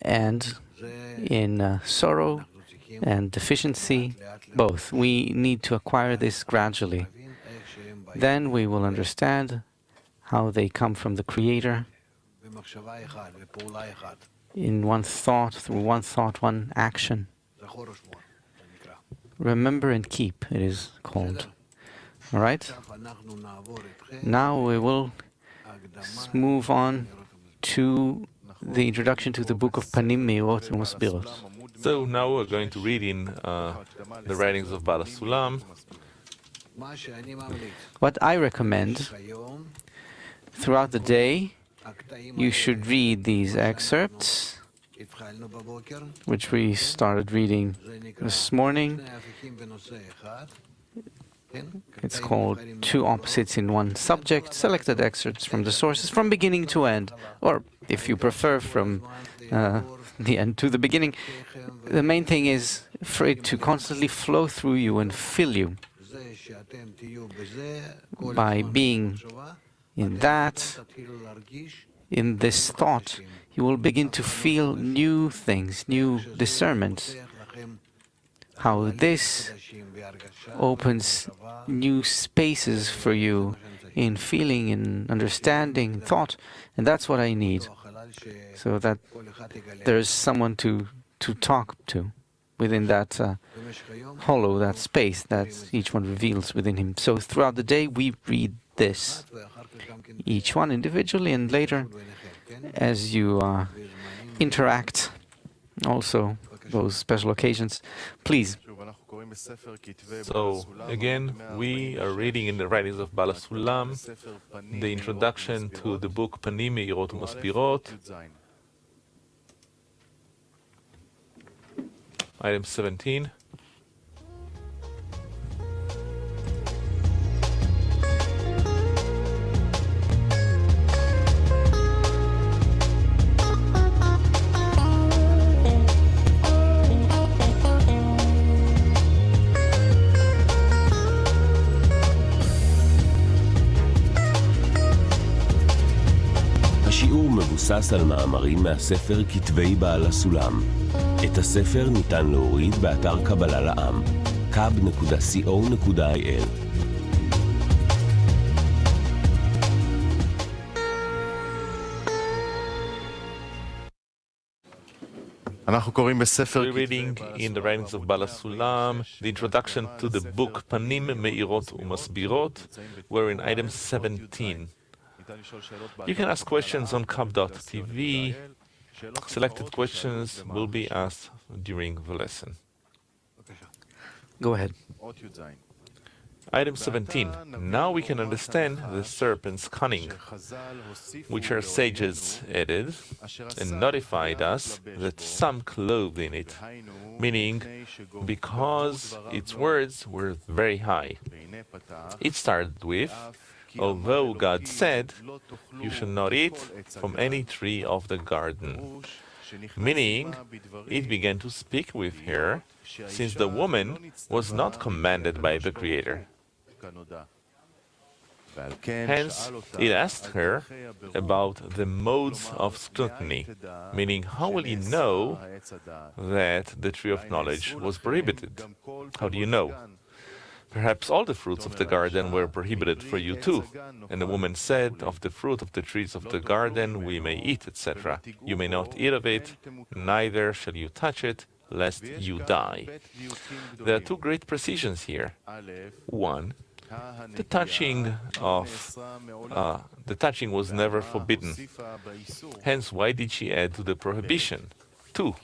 and in sorrow and deficiency, both. We need to acquire this gradually. Then we will understand how they come from the Creator in one thought, through one thought, one action. Remember and keep, it is called. All right? Now we will move on to the introduction to the book of Panim, Meirot, uMasbirot.
So now we're going to read in the writings of Baal HaSulam.
What I recommend, throughout the day, you should read these excerpts, which we started reading this morning. It's called Two Opposites in One Subject, selected excerpts from the sources from beginning to end, or if you prefer, from the end to the beginning. The main thing is for it to constantly flow through you and fill you. By being in that, in this thought, you will begin to feel new things, new discernments. How this opens new spaces for you in feeling, in understanding, thought, and that's what I need. so that there's someone to talk to within that hollow, that space that each one reveals within him. So throughout the day we read this, each one individually, and later as you interact, also those special occasions, please.
So, again, we are reading in the writings of Baal HaSulam, the introduction to the book Panim, Meirot, uMasbirot, item 17.
השיעור מבוסס על מאמרים מהספר כתבי בעל הסולם. את הספר ניתן להוריד באתר קבלה לעם, kab.co.il.
We're reading in the writings of Baal HaSulam the introduction to the book Panim, Meirot, uMasbirot. We're in item 17. You can ask questions on kab.tv. Selected questions will be asked during the lesson.
Go ahead.
Item 17. Now we can understand the serpent's cunning, which our sages added and notified us that some clothed in it, meaning because its words were very high. It started with, although God said, you shall not eat from any tree of the garden, meaning it began to speak with her, since the woman was not commanded by the Creator. Hence, it asked her about the modes of scrutiny, meaning how will you know that the tree of knowledge was prohibited? How do you know? Perhaps all the fruits of the garden were prohibited for you too. And the woman said, of the fruit of the trees of the garden we may eat, etc. You may not eat of it, neither shall you touch it, lest you die. There are two great precisions here. One, the touching was never forbidden. Hence, why did she add to the prohibition? Two,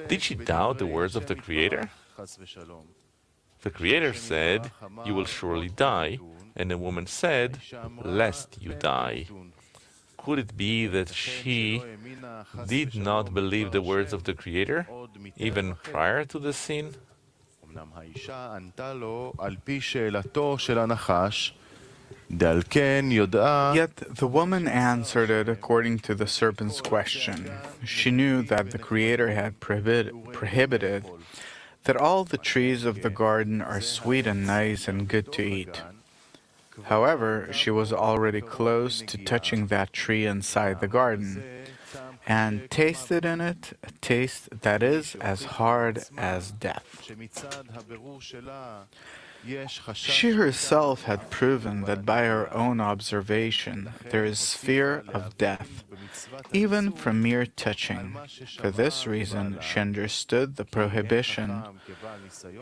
did she doubt the words of the Creator? The Creator said, you will surely die, and the woman said, lest you die. Could it be that she did not believe the words of the Creator, even prior to the sin?
Yet the woman answered it according to the serpent's question. She knew that the Creator had prohibited that all the trees of the garden are sweet and nice and good to eat. However, she was already close to touching that tree inside the garden, and tasted in it a taste that is as hard as death. She herself had proven that by her own observation there is fear of death, even from mere touching. For this reason, she understood the prohibition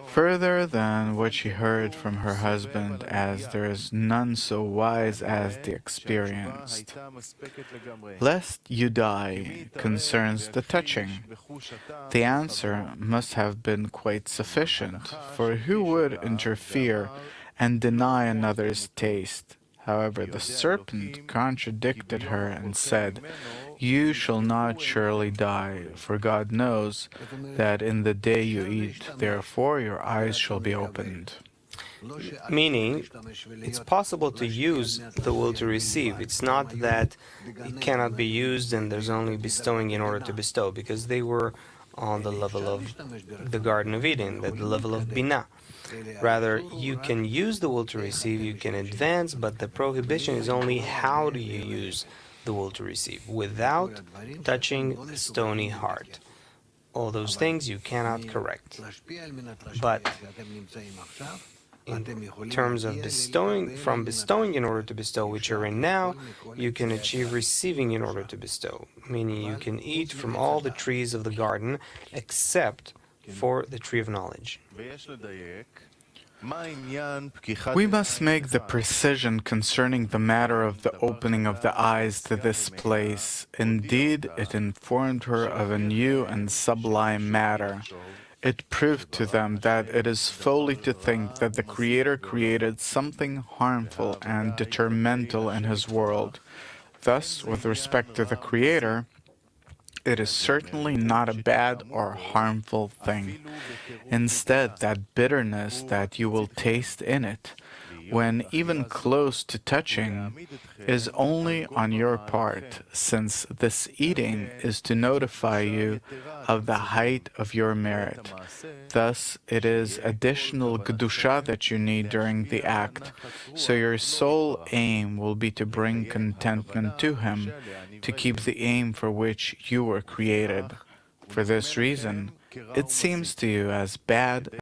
further than what she heard from her husband, as there is none so wise as the experienced. Lest you die concerns the touching. The answer must have been quite sufficient, for who would interfere and deny another's taste? However, the serpent contradicted her and said, you shall not surely die, for God knows that in the day you eat, therefore your eyes shall be opened.
Meaning, it's possible to use the will to receive. It's not that it cannot be used and there's only bestowing in order to bestow, because they were on the level of the Garden of Eden, at the level of Binah. Rather, you can use the will to receive, you can advance, but the prohibition is only how do you use the will to receive, without touching the stony heart. All those things you cannot correct. But in terms of bestowing, from bestowing in order to bestow, which you're in now, you can achieve receiving in order to bestow, meaning you can eat from all the trees of the garden except for the tree of knowledge.
We must make the precision concerning the matter of the opening of the eyes to this place. Indeed, it informed her of a new and sublime matter. It proved to them that it is folly to think that the Creator created something harmful and detrimental in His world. Thus, with respect to the Creator, it is certainly not a bad or harmful thing. Instead, that bitterness that you will taste in it, when even close to touching, is only on your part, since this eating is to notify you of the height of your merit. Thus, it is additional kedusha that you need during the act, so your sole aim will be to bring contentment to Him, to keep the aim for which you were created. For this reason, it seems to you as bad